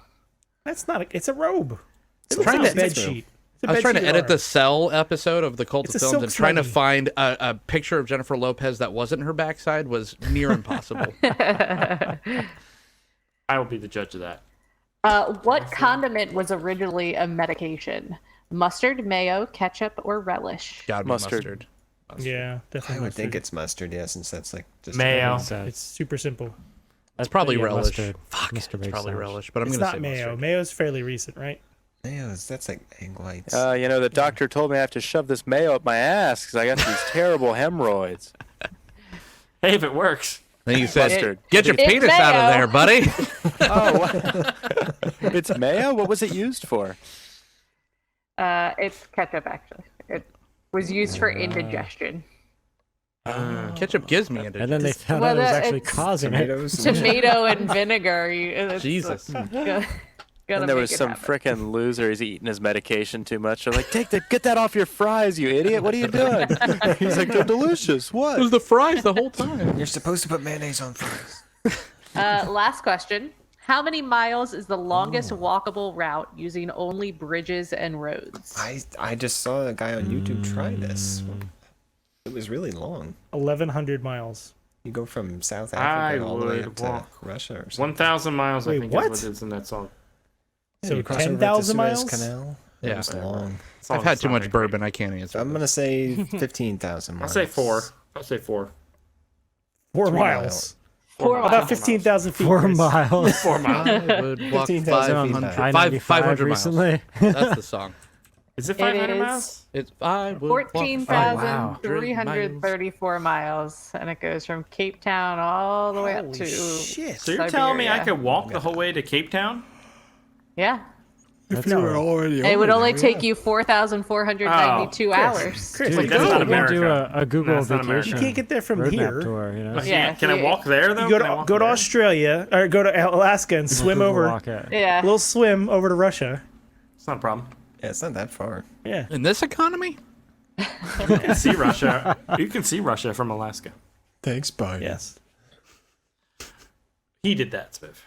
That's not. It's a robe. It's It's like trying a to- bed it's a robe. sheet. It's a I was bed trying to sheet edit arm. the Cell episode of the Cult It's of a Films silk and trying to snuggie. find a picture of Jennifer Lopez that wasn't her backside was near impossible. I will be the judge of that. What condiment was originally a medication? Mustard, mayo, ketchup, or relish? Gotta be Mustard. mustard. Yeah, I definitely. would think mustard. it's mustard, yeah, since that's like just Mayo. It's super simple. That's probably Yeah, relish. mustard. Fuck, Mustard it's makes probably sense. relish, but I'm It's gonna not say mayo. mustard. Mayo's fairly recent, right? Mayo's that's like egg whites. You know, the doctor told me I have to shove this mayo up my ass because I got these terrible hemorrhoids. Hey, if it works. Then you said, Mustard. "Get your It's penis out of mayo. there, buddy." Oh, it's mayo? What was it used for? It's ketchup, actually. It was used for indigestion. Ketchup gives me indigestion. And then they found Well, out it was that- actually it's causing it. Tomatoes. Tomato and vinegar. Jesus. And there was some frickin' loser. He's eating his medication too much. They're like, get that off your fries, you idiot. What are you doing? He's like, they're delicious. It What? was the fries the whole time. You're supposed to put mayonnaise on fries. Last question. How many miles is the longest walkable route using only bridges and roads? I just saw a guy on YouTube try this. It was really long. 1,100 miles. You go from South I Africa all the way would up to walk Russia or something. 1,000 miles, I Wait, think what? is what it is in that song. Yeah, So you cross over the 10,000 Suez miles? Canal. Yeah. It was long. I've had too much bourbon. I can't answer. I'm gonna say 15,000 I'll miles. say 4. I'll say 4. 4 3 miles. Four About miles. 15,000 feet. 4 Chris. miles. 4 miles. I would walk 15,000 feet 500, back. 500 I-95 miles. recently. That's the song. Is it 500 is miles? It's I would walk 14,334 miles. And it goes from Cape Town all the way up Holy to. shit. So you're telling me I Siberia. could walk the whole way to Cape Town? Yeah. If you were already It would only take you 4,492 hours. Chris, Dude, you that's go. not We'll do America. a Google No, it's not America. vacation. You can't get there from roadmap here. tour, you know? Yeah, Can I you- walk there, though? You go Can I to walk go to there? Australia or go to Alaska and swim Google over. walk it. Yeah. Little swim over to Russia. It's not a problem. Yeah, it's not that far. Yeah. In this economy? You can see Russia. You can see Russia from Alaska. Thanks, bye. Yes. He did that, Spiff.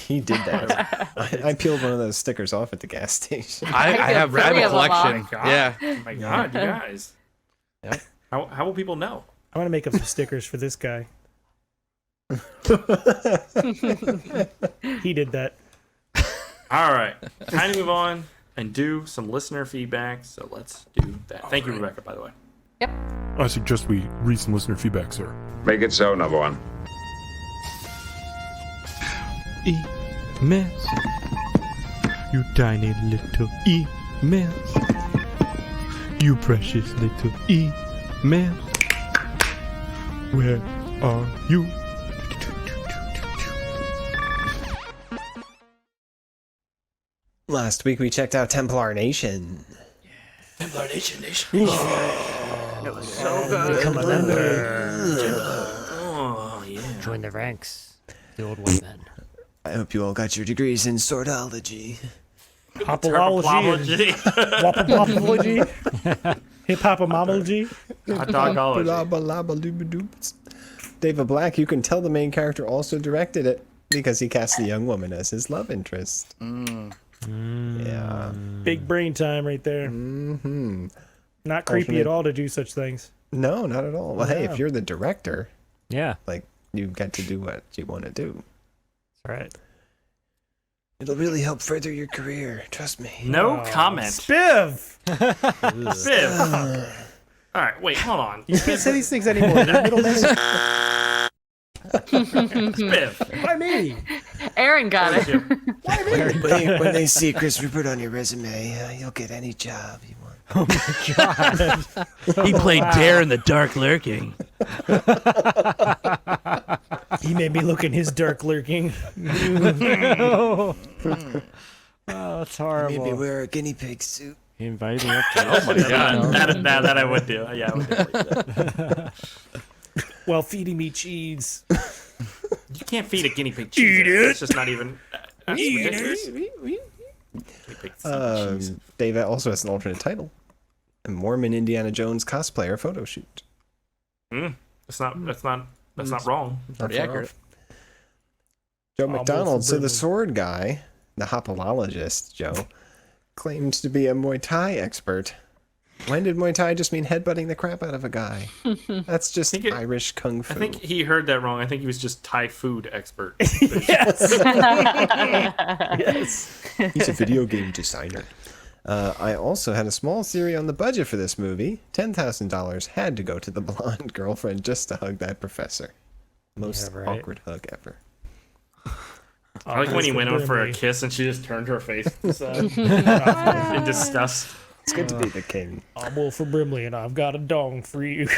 He did that. I peeled one of those stickers off at the gas station. I have three a of them collection. off. Yeah. Oh my God, you guys. Yep. How will people know? I want to make up some stickers for this guy. He did that. All right. Time to move on and do some listener feedback. So let's do that. Thank you, Rebecca, by the way. I suggest we read some listener feedback, sir. Make it so, number one. Emails. You tiny little emails. You precious little emails. Where are you? Last week we checked out Templar Nation. Templar Nation. It was so good. Oh, yeah. Join the ranks. The old white men. I hope you all got your degrees in swordology. Hopology. Wapapopology. Hip hopomology. Hot dogology. Blabba-labba-looba-doops. David Black, you can tell the main character also directed it because he cast the young woman as his love interest. Yeah. Big brain time right there. Mm-hmm. Not creepy at all to do such things. No, not at all. Well, hey, if you're the director, like, you get to do what you want to do. That's right. It'll really help further your career. Trust me. No comment. Spiv! Spiv. All right, wait, hold on. You can't say these things anymore. They're middle names. Spiv. Why me? Aaron got it. Why me? When they see Chris Rupert on your resume, you'll get any job you want. Oh my god. He played Dare in the Dark Lurking. He made me look in his dark lurking. Oh, that's horrible. Maybe wear a guinea pig suit. He invited me up to Oh my god. That I would do. Yeah, I would do like that. While feeding me cheese. You can't feed a guinea pig cheese. Eat it. It's just not even. That's ridiculous. Dave also has an alternate title. A Mormon Indiana Jones cosplayer photo shoot. That's not wrong. Pretty accurate. Joe McDonald, so the sword guy, the hopologist, Joe, claimed to be a Muay Thai expert. When did Muay Thai just mean headbutting the crap out of a guy? That's just Irish kung fu. I think he heard that wrong. I think he was just Thai food expert. Yes. Yes. He's a video game designer. I also had a small theory on the budget for this movie. $10,000 had to go to the blonde girlfriend just to hug that professor. Most awkward hug ever. I like when he went over for a kiss and she just turned her face in disgust. It's good to be the king. I'm Wilford Brimley, and I've got a dong for you.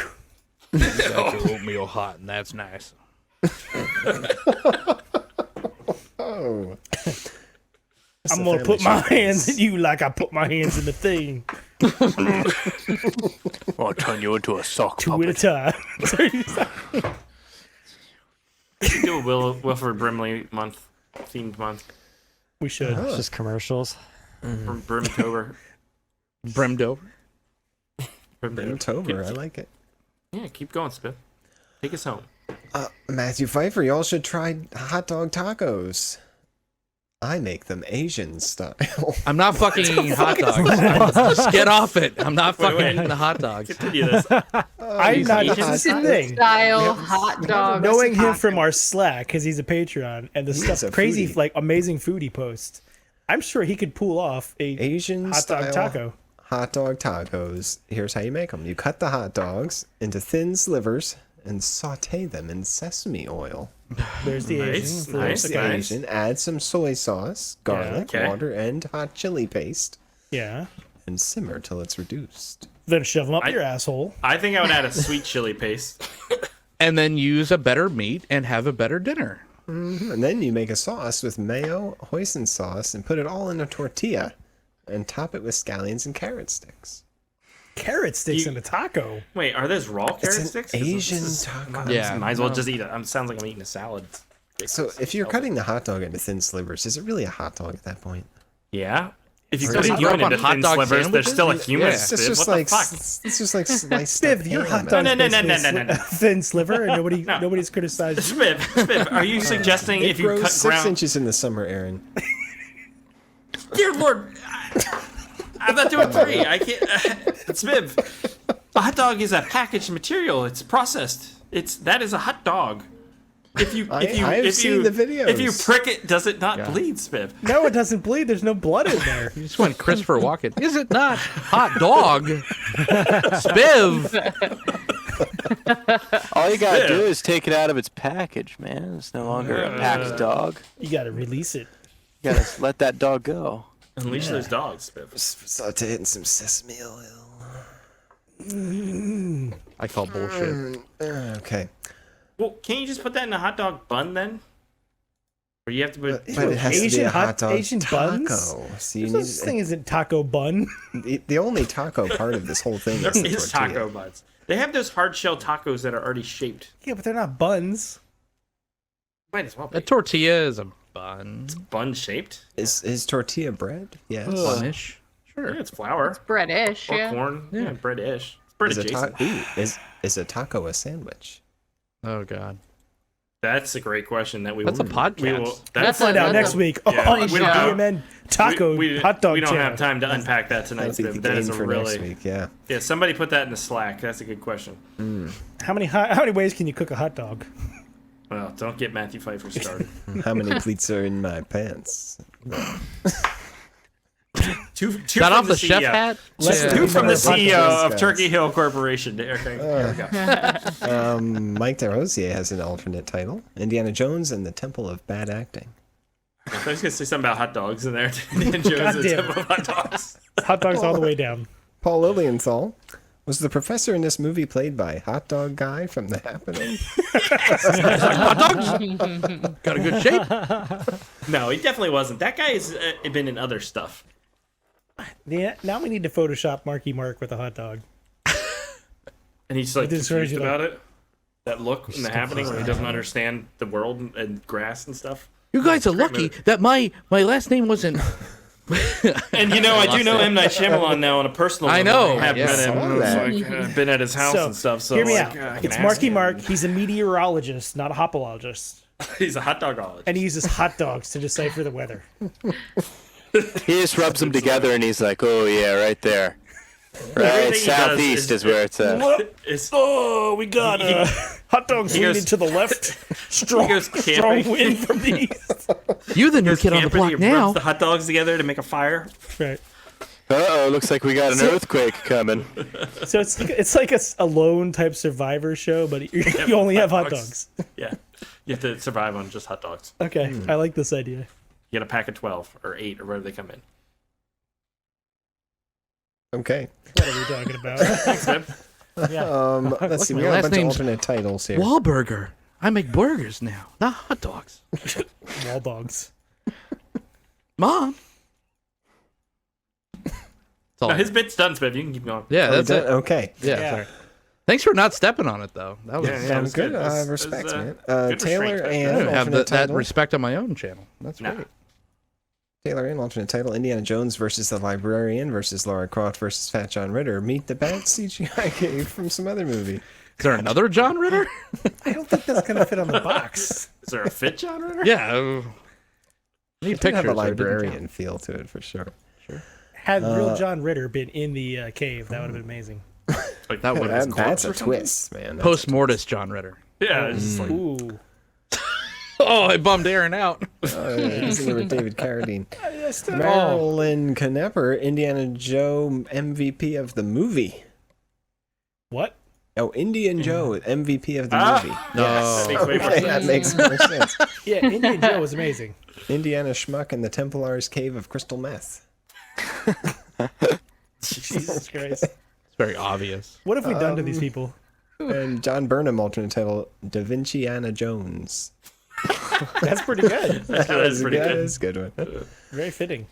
Got your oatmeal hot, and that's nice. Oh. I'm going to put my hands in you like I put my hands in the thing. I'll turn you into a sock Two puppet. at a time. Do a Wilford Brimley themed month. We should. It's just commercials. From Brimtober. Brimmed over. Brimtober, I like it. Yeah, keep going, Spiff. Take us home. Matthew Pfeiffer, y'all should try hot dog tacos. I make them Asian style. I'm not fucking hot dogs. Just get off it. I'm not fucking the hot dogs. Continue this. I'm not. This is the thing. Style hot dog. Knowing him from our Slack, because he's a Patreon, and the stuff crazy, foodie. like amazing food he posts, I'm sure he could pull off a Asian hot dog style taco. Hot dog tacos. Here's how you make them. You cut the hot dogs into thin slivers and saute them in sesame oil. There's the Asian. Nice, The Asian. Add some soy sauce, garlic, water, and hot chili paste. Yeah. And simmer till it's reduced. Then shove them up your asshole. I think I would add a sweet chili paste. And then use a better meat and have a better dinner. Mm-hmm. And then you make a sauce with mayo, hoisin sauce, and put it all in a tortilla. And top it with scallions and carrot sticks. Carrot sticks in a taco? Wait, are those raw carrot sticks? Asian taco. Yeah. Might as well just eat it. Sounds like I'm eating a salad. So if you're cutting the hot dog into thin slivers, is it really a hot dog at that point? Yeah. If you Or cut is a it human on into hot thin dog slivers, there's sandwiches? still a human. Yeah. It's Spiv. just What like the fuck? it's just like sliced Spiv, up your ham. hot dog No. a thin sliver, and nobody's criticized you. Spiv, are you suggesting It if you grows cut 6 ground? inches in the summer, Aaron. Dear Lord, I'm not doing 3. I can't. Spiv, a hot dog is a packaged material. It's processed. That is a hot dog. I've seen the videos. If you prick it, does it not bleed, Spiv? No, it doesn't bleed. There's no blood in there. You just went Christopher Walken. Is it not hot dog? Spiv. All you gotta do is take it out of its package, man. It's no longer a packed dog. You gotta release it. You gotta let that dog go. Unleash those dogs, Spiv. Saute it in some sesame oil. I call bullshit. Okay. Well, can't you just put that in a hot dog bun then? Or you have to put. But it has to be a hot dog Asian taco. buns? So you This thing isn't taco bun. the only taco part of this whole thing There is the is tortilla. taco buns. They have those hard shell tacos that are already shaped. Yeah, but they're not buns. Might as well be. A tortilla is a bun. It's bun shaped. Is tortilla bread? Yes. Bunish. Sure. Yeah, it's flour. Breadish, Or yeah. corn. Yeah, breadish. It's bread Is a, adjacent. is a taco a sandwich? Oh God. That's a great question. That's a podcast. We'll find out next week. Yeah, On the BMN Taco Hot Dog We don't channel. have time to unpack that tonight. That is a really next week, yeah. Yeah, somebody put that in the Slack. That's a good question. How many ways can you cook a hot dog? Well, don't get Matthew Pfeiffer started. How many pleats are in my pants? Two Got off the chef CEO. hat? Two from the CEO of guys. Turkey Hill Corporation. Okay, here we go. Mike DeRosier has an alternate title: Indiana Jones and the Temple of Bad Acting. I was going to say something about hot dogs in there. Indiana Jones and the Temple of Hot Dogs. Hot dogs all the way down. Paul Lilienthal was the professor in this movie played by Hot Dog Guy from The Happening. Hot dogs? Got a good shape. No, he definitely wasn't. That guy has been in other stuff. Yeah, now we need to Photoshop Marky Mark with a hot dog. And he's like This confused version about it. That look in the happening when he doesn't understand the world and grass and stuff. You guys are lucky that my last name wasn't. And you know, I do know M. Night Shyamalan now on a personal level. I know. I have Yes. met him. I've been at his house and stuff. So hear me like, out. It's Marky Mark. He's a meteorologist, not a hopologist. He's a hot dogologist. And he uses hot dogs to decipher the weather. He just rubs them together and he's like, oh yeah, right there. Right, southeast is where it's at. Oh, we got hot dogs leaning to the left. Strong wind from the east. You the new kid on the block now. Rubs the hot dogs together to make a fire. Right. Uh-oh, looks like we got an earthquake coming. So it's like a lone type Survivor show, but you only have hot dogs. Yeah. You have to survive on just hot dogs. Okay, I like this idea. You get a pack of 12 or 8 or whatever they come in. Okay. What are we talking about? Thanks, man. Let's see. my We got a last bunch of name's alternate titles here. Wahlburger. I make burgers now, not hot dogs. Wall dogs. Mom. No, his bit's done, Spiv. You can keep going. Yeah, that's it. Okay. Yeah. Sorry. Thanks for not stepping on it, though. That was Sounds good. Respect, man. Taylor and I have alternate that title. respect on my own channel. That's great. Taylor and alternate title: Indiana Jones versus the Librarian versus Lara Croft versus Fat John Ritter. Meet the bad CGI cave from some other movie. Is there another John Ritter? I don't think that's gonna fit on the box. Is there a fit John Ritter? Yeah. Need It did have pictures. a librarian feel to it for sure. Had real John Ritter been in the cave, that would have been amazing. Like, That would That's a twist, man. That's Post mortis John Ritter. Yeah, it's just like, Ooh. Oh, I bummed Aaron out. He's in there with David Carradine. Marilyn Knepper, Indiana Joe MVP of the movie. What? Oh, Indian Joe, MVP of the movie. Yes. That makes way more Okay, that makes more sense. Yeah, Indian Joe was amazing. Indiana Schmuck and the Templar's Cave of Crystal Meth. Jesus Christ. It's very obvious. What have we done to these people? And John Burnham, alternate title, Da Vinciana Jones. That's pretty good. That is pretty good. That's a good one. Very fitting.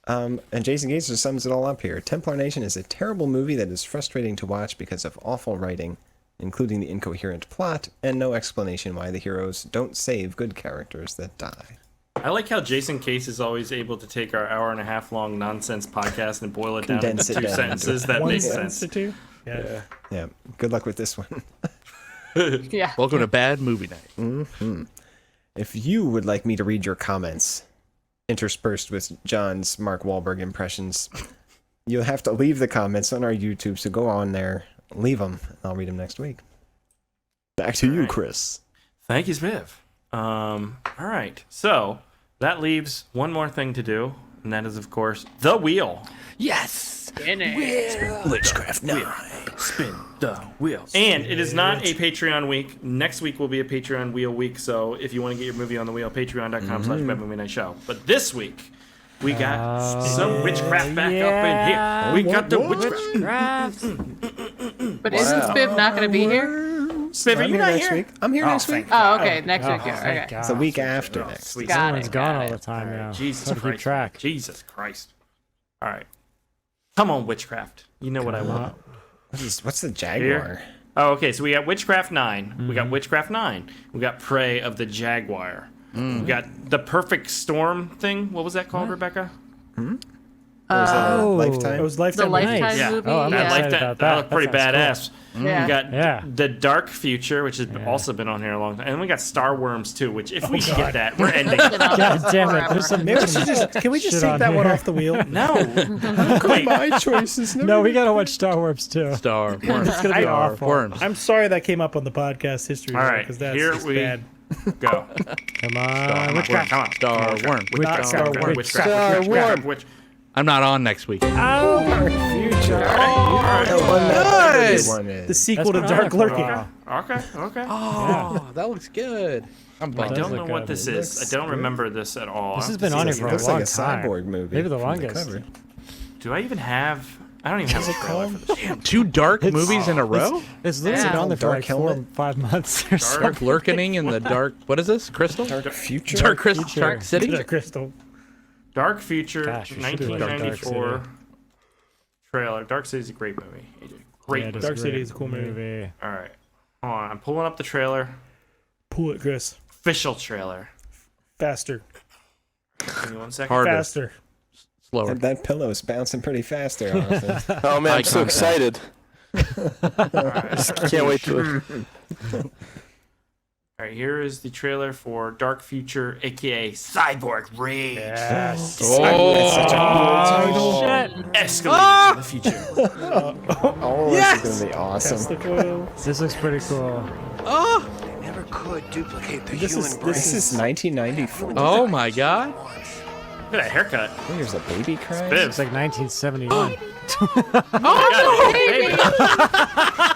And Jason Gates just sums it all up here. Templar Nation is a terrible movie that is frustrating to watch because of awful writing, including the incoherent plot, and no explanation why the heroes don't save good characters that die. I like how Jason Case is always able to take our hour-and-a-half long nonsense podcast and boil it down into Condense it two down sentences that One make sentence sense. or two? Yeah. Yeah, good luck with this one. Yeah. Welcome to Bad Movie Night. Mm-hmm. If you would like me to read your comments, interspersed with John's Mark Wahlberg impressions, you'll have to leave the comments on our YouTube, so go on there, leave them, and I'll read them next week. Back to you, Chris. Thank you, Spiv. All right, so that leaves one more thing to do, and that is, of course, the wheel. Yes! Witchcraft 9. Spin the wheel. And it is not a Patreon week. Next week will be a Patreon wheel week, so if you want to get your movie on the wheel, patreon.com/BadMovieNightShow. But this week, we got some witchcraft back up in here. We got the witchcraft. But isn't Spiv not going to be here? Spiv, are you not next here? week? I'm here next week. Oh, okay. Next week. Yeah. thank Okay. God. It's the week after next. Sweet. Got Everyone's it. gone got all it. the time now. Jesus Hard to Christ. keep track. Jesus Christ. All right. Come on, Witchcraft. You know what I want. What's the Jaguar? Oh, okay. So we got Witchcraft 9. We got Witchcraft 9. We got Prey of the Jaguar. We got the Perfect Storm thing. What was that called, Rebecca? Was that Lifetime? It was The Lifetime. Lifetime Yeah. movie. Oh, I'm That, excited that, about looked pretty sounds badass. Yeah. We got Yeah. the Dark Future, which has also been on here a long time, and we got Star Worms too. Which, if we get that, we're ending. God damn it! There's some. Maybe we should just. Can we just Shit take on that one here. off the wheel? No, wait. My choices. No, we gotta watch Star Wars too. Star Worms. It's gonna be Star awful. Worms. I'm sorry that came up on the podcast history. All right, because that's here just we bad. go. Come on, Witchcraft. Come on, Star Worm. Not Star Wars. Witchcraft. I'm not on next week. Dark Future. Nice. The sequel to That's Dark been on Lurking. for a Okay. Oh, that looks good. I'm I bummed. don't know look what good. this It is. I looks don't good. remember this at all. This has been on here for a Looks long like a time. cyborg movie. Maybe the from longest. cover. Do I even have? I don't even have a trailer for this. Damn, 2 dark movies in a row? It's literally Yeah. been on there for Dark like 4 or Helmet? 5 months or so. Dark Lurkening in the dark. What is this? Crystal? Dark Future. Dark Crystal. Future. Dark City? The Crystal. Dark Future, Gosh, we should do like Dark 1994 City. trailer. Dark City's a great movie. Great Yeah, it movie. is Dark City great is a cool movie. All right, hold on. I'm pulling up the trailer. Pull it, Chris. Official trailer. Faster. Give me 1 second. Harder. Faster. Slower. That pillow's bouncing pretty fast there, Austin. Oh man, Eye I'm so contact. excited. Can't wait to. All right, here is the trailer for Dark Future, aka Cyborg Rage. Yes. Oh, Such a cool title. Escalates in the future. Oh, Yes! this is gonna be awesome. That's the coil. This looks pretty cool. Never could duplicate the This human is- brain. This is 1994. oh my god. Look at that haircut. Oh, there's a baby crying. Bibs. It's like 1971.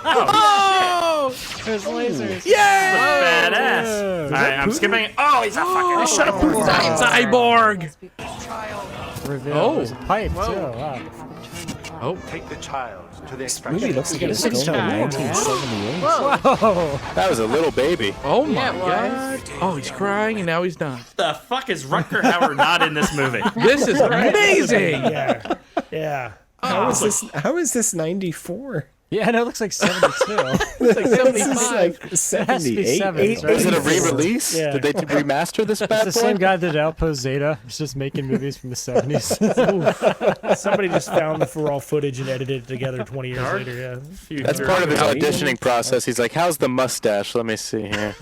Oh! There's lasers. Yeah! Badass. All right, I'm skipping. Oh, he's a fucking. Shut up, Cyborg! Reveal. Oh. There's a pipe too. Wow. Oh, Take the child to the Movie looks like it's filmed in 1978. Whoa. That was a little baby. oh my Yeah, it was. god. Oh, he's crying and now he's done. The fuck is Rutger Hauer not in this movie? This is amazing! Yeah. Yeah. How is this 94? Yeah, no, it looks like 72. It's like This is 75. like It has to be 78. 70s, right? Was it a re-release? Yeah. Did they remaster this It's bad the boy? same guy that outpost Zeta. He's just making movies from the 70s. Somebody just found the raw footage and edited it together 20 years Dark later. Yeah. Future. That's part of his auditioning process. He's like, "How's the mustache? Let me see here."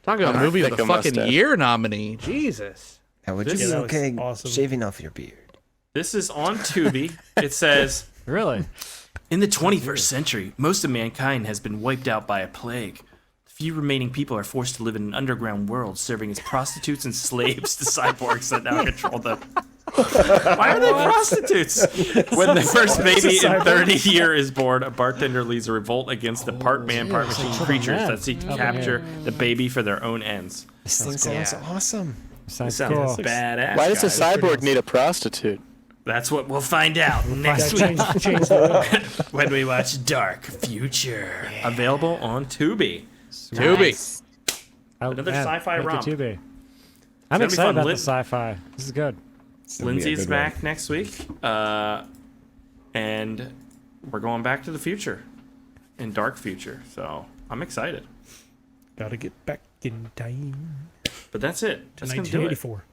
Talk about movie of Thick the a fucking mustache. year nominee. Jesus. Now, would you This be is okay awesome. shaving off your beard? This is on Tubi. It says, Really? in the 21st century, most of mankind has been wiped out by a plague. The few remaining people are forced to live in an underground world, serving as prostitutes and slaves to cyborgs that now control them. Why are they prostitutes? When the first baby in 30 year is born, a bartender leads a revolt against the part man, part machine creatures that seek to capture the baby for their own ends. This thing sounds awesome. Sounds Sounds cool. badass. Why does a guys. cyborg need a prostitute? That's what we'll find out next week Change the when we watch Dark Future. Available on Tubi. Tubi. Another sci-fi make it romp. Tubi. I'm gonna be excited fun. about the Lin- sci-fi. This is good. It's gonna be a Lindsay's good one. back next week. And we're going back to the future in Dark Future. So I'm excited. Gotta get back in time. But that's it. To That's going to do it. 1984.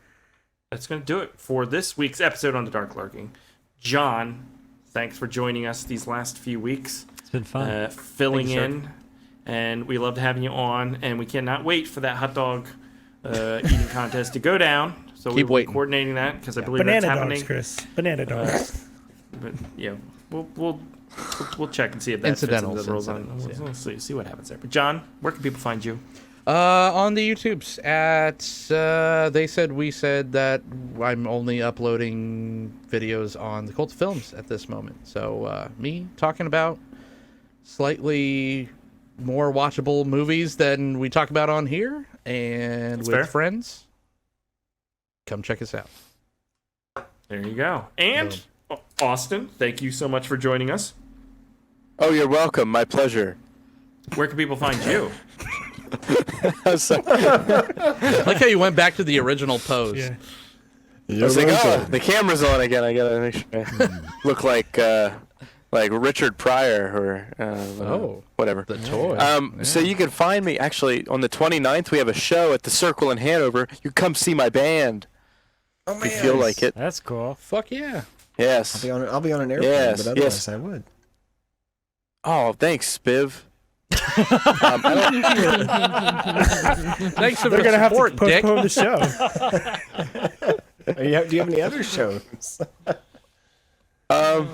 That's going to do it for this week's episode on the Dark Lurking. John, thanks for joining us these last few weeks. It's been fun. Filling Thank you, in. And we loved having you on. And we cannot wait for that hot dog eating contest to go down. So Keep we're waiting. coordinating that because I believe Banana that's dogs, happening. Chris. Banana dogs. But yeah, we'll check and see if that fits into Incidentals, the rules. incidentals, We'll see what happens there. But John, where can people find you? On the YouTubes at They Said We Said, that I'm only uploading videos on the Cult of Films at this moment. So me talking about slightly more watchable movies than we talk about on here, and That's with fair. friends. Come check us out. There you go. And Austin, thank you so much for joining us. Oh, you're welcome. My pleasure. Where can people find you? So- I like how you went back to the original pose. Yeah. I was like, oh, the camera's on again. I gotta make sure I look like Richard Pryor or whatever. The toy. So you can find me actually on the 29th. We have a show at the Circle in Hanover. You come see my band if you feel like it. That's cool. Fuck yeah. Yes. I'll be on an airplane, Yes, but otherwise yes. I would. Oh, thanks, Spiv. Thanks for They're the gonna have to support, Dick. postpone the show. Do you have any other shows? Yeah,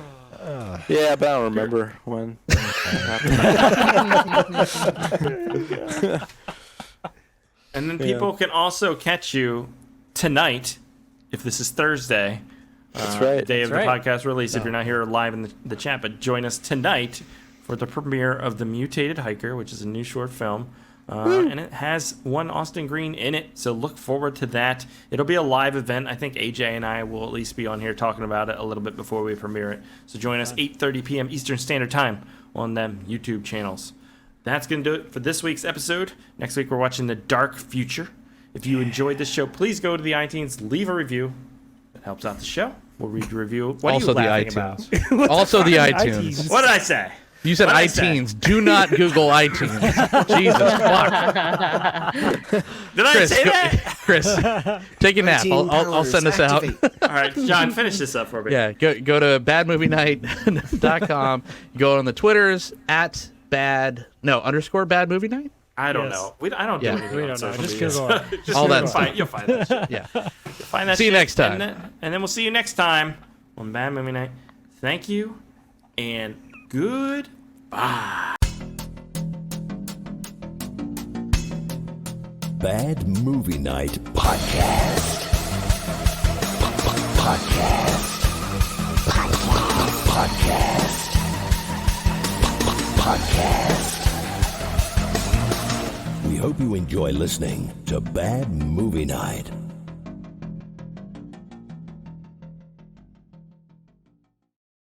but I don't remember when. And then people can also catch you tonight, if this is Thursday. That's right. The day of That's the right. podcast release, if you're not here live in the chat. But join us tonight for the premiere of The Mutated Hiker, which is a new short film. And it has one Austin Green in it, so look forward to that. It'll be a live event. I think AJ and I will at least be on here talking about it a little bit before we premiere it. So join us 8:30 p.m. Eastern Standard Time on them YouTube channels. That's going to do it for this week's episode. Next week, we're watching The Dark Future. If you enjoyed this show, please go to the iTunes, leave a review. That helps out the show. We'll read your review. What Also are you the laughing iTunes. about? Also the iTunes. What did I say? You said What'd I say? iTunes. Do not Google iTunes. Jesus fuck. Did I say that? Chris, take a nap. I'll send this out. All right, John, finish this up for me. Yeah, go to badmovienight.com. Go on the Twitters @ bad movie night. I don't know. I don't do Yeah. anything We on don't know. social Just media. Google it. All that You'll stuff. find, you'll find that shit. Yeah. You'll find that See you shit, next time. And then we'll see you next time on Bad Movie Night. Thank you, and goodbye. Bad Movie Night Podcast. Podcast. We hope you enjoy listening to Bad Movie Night.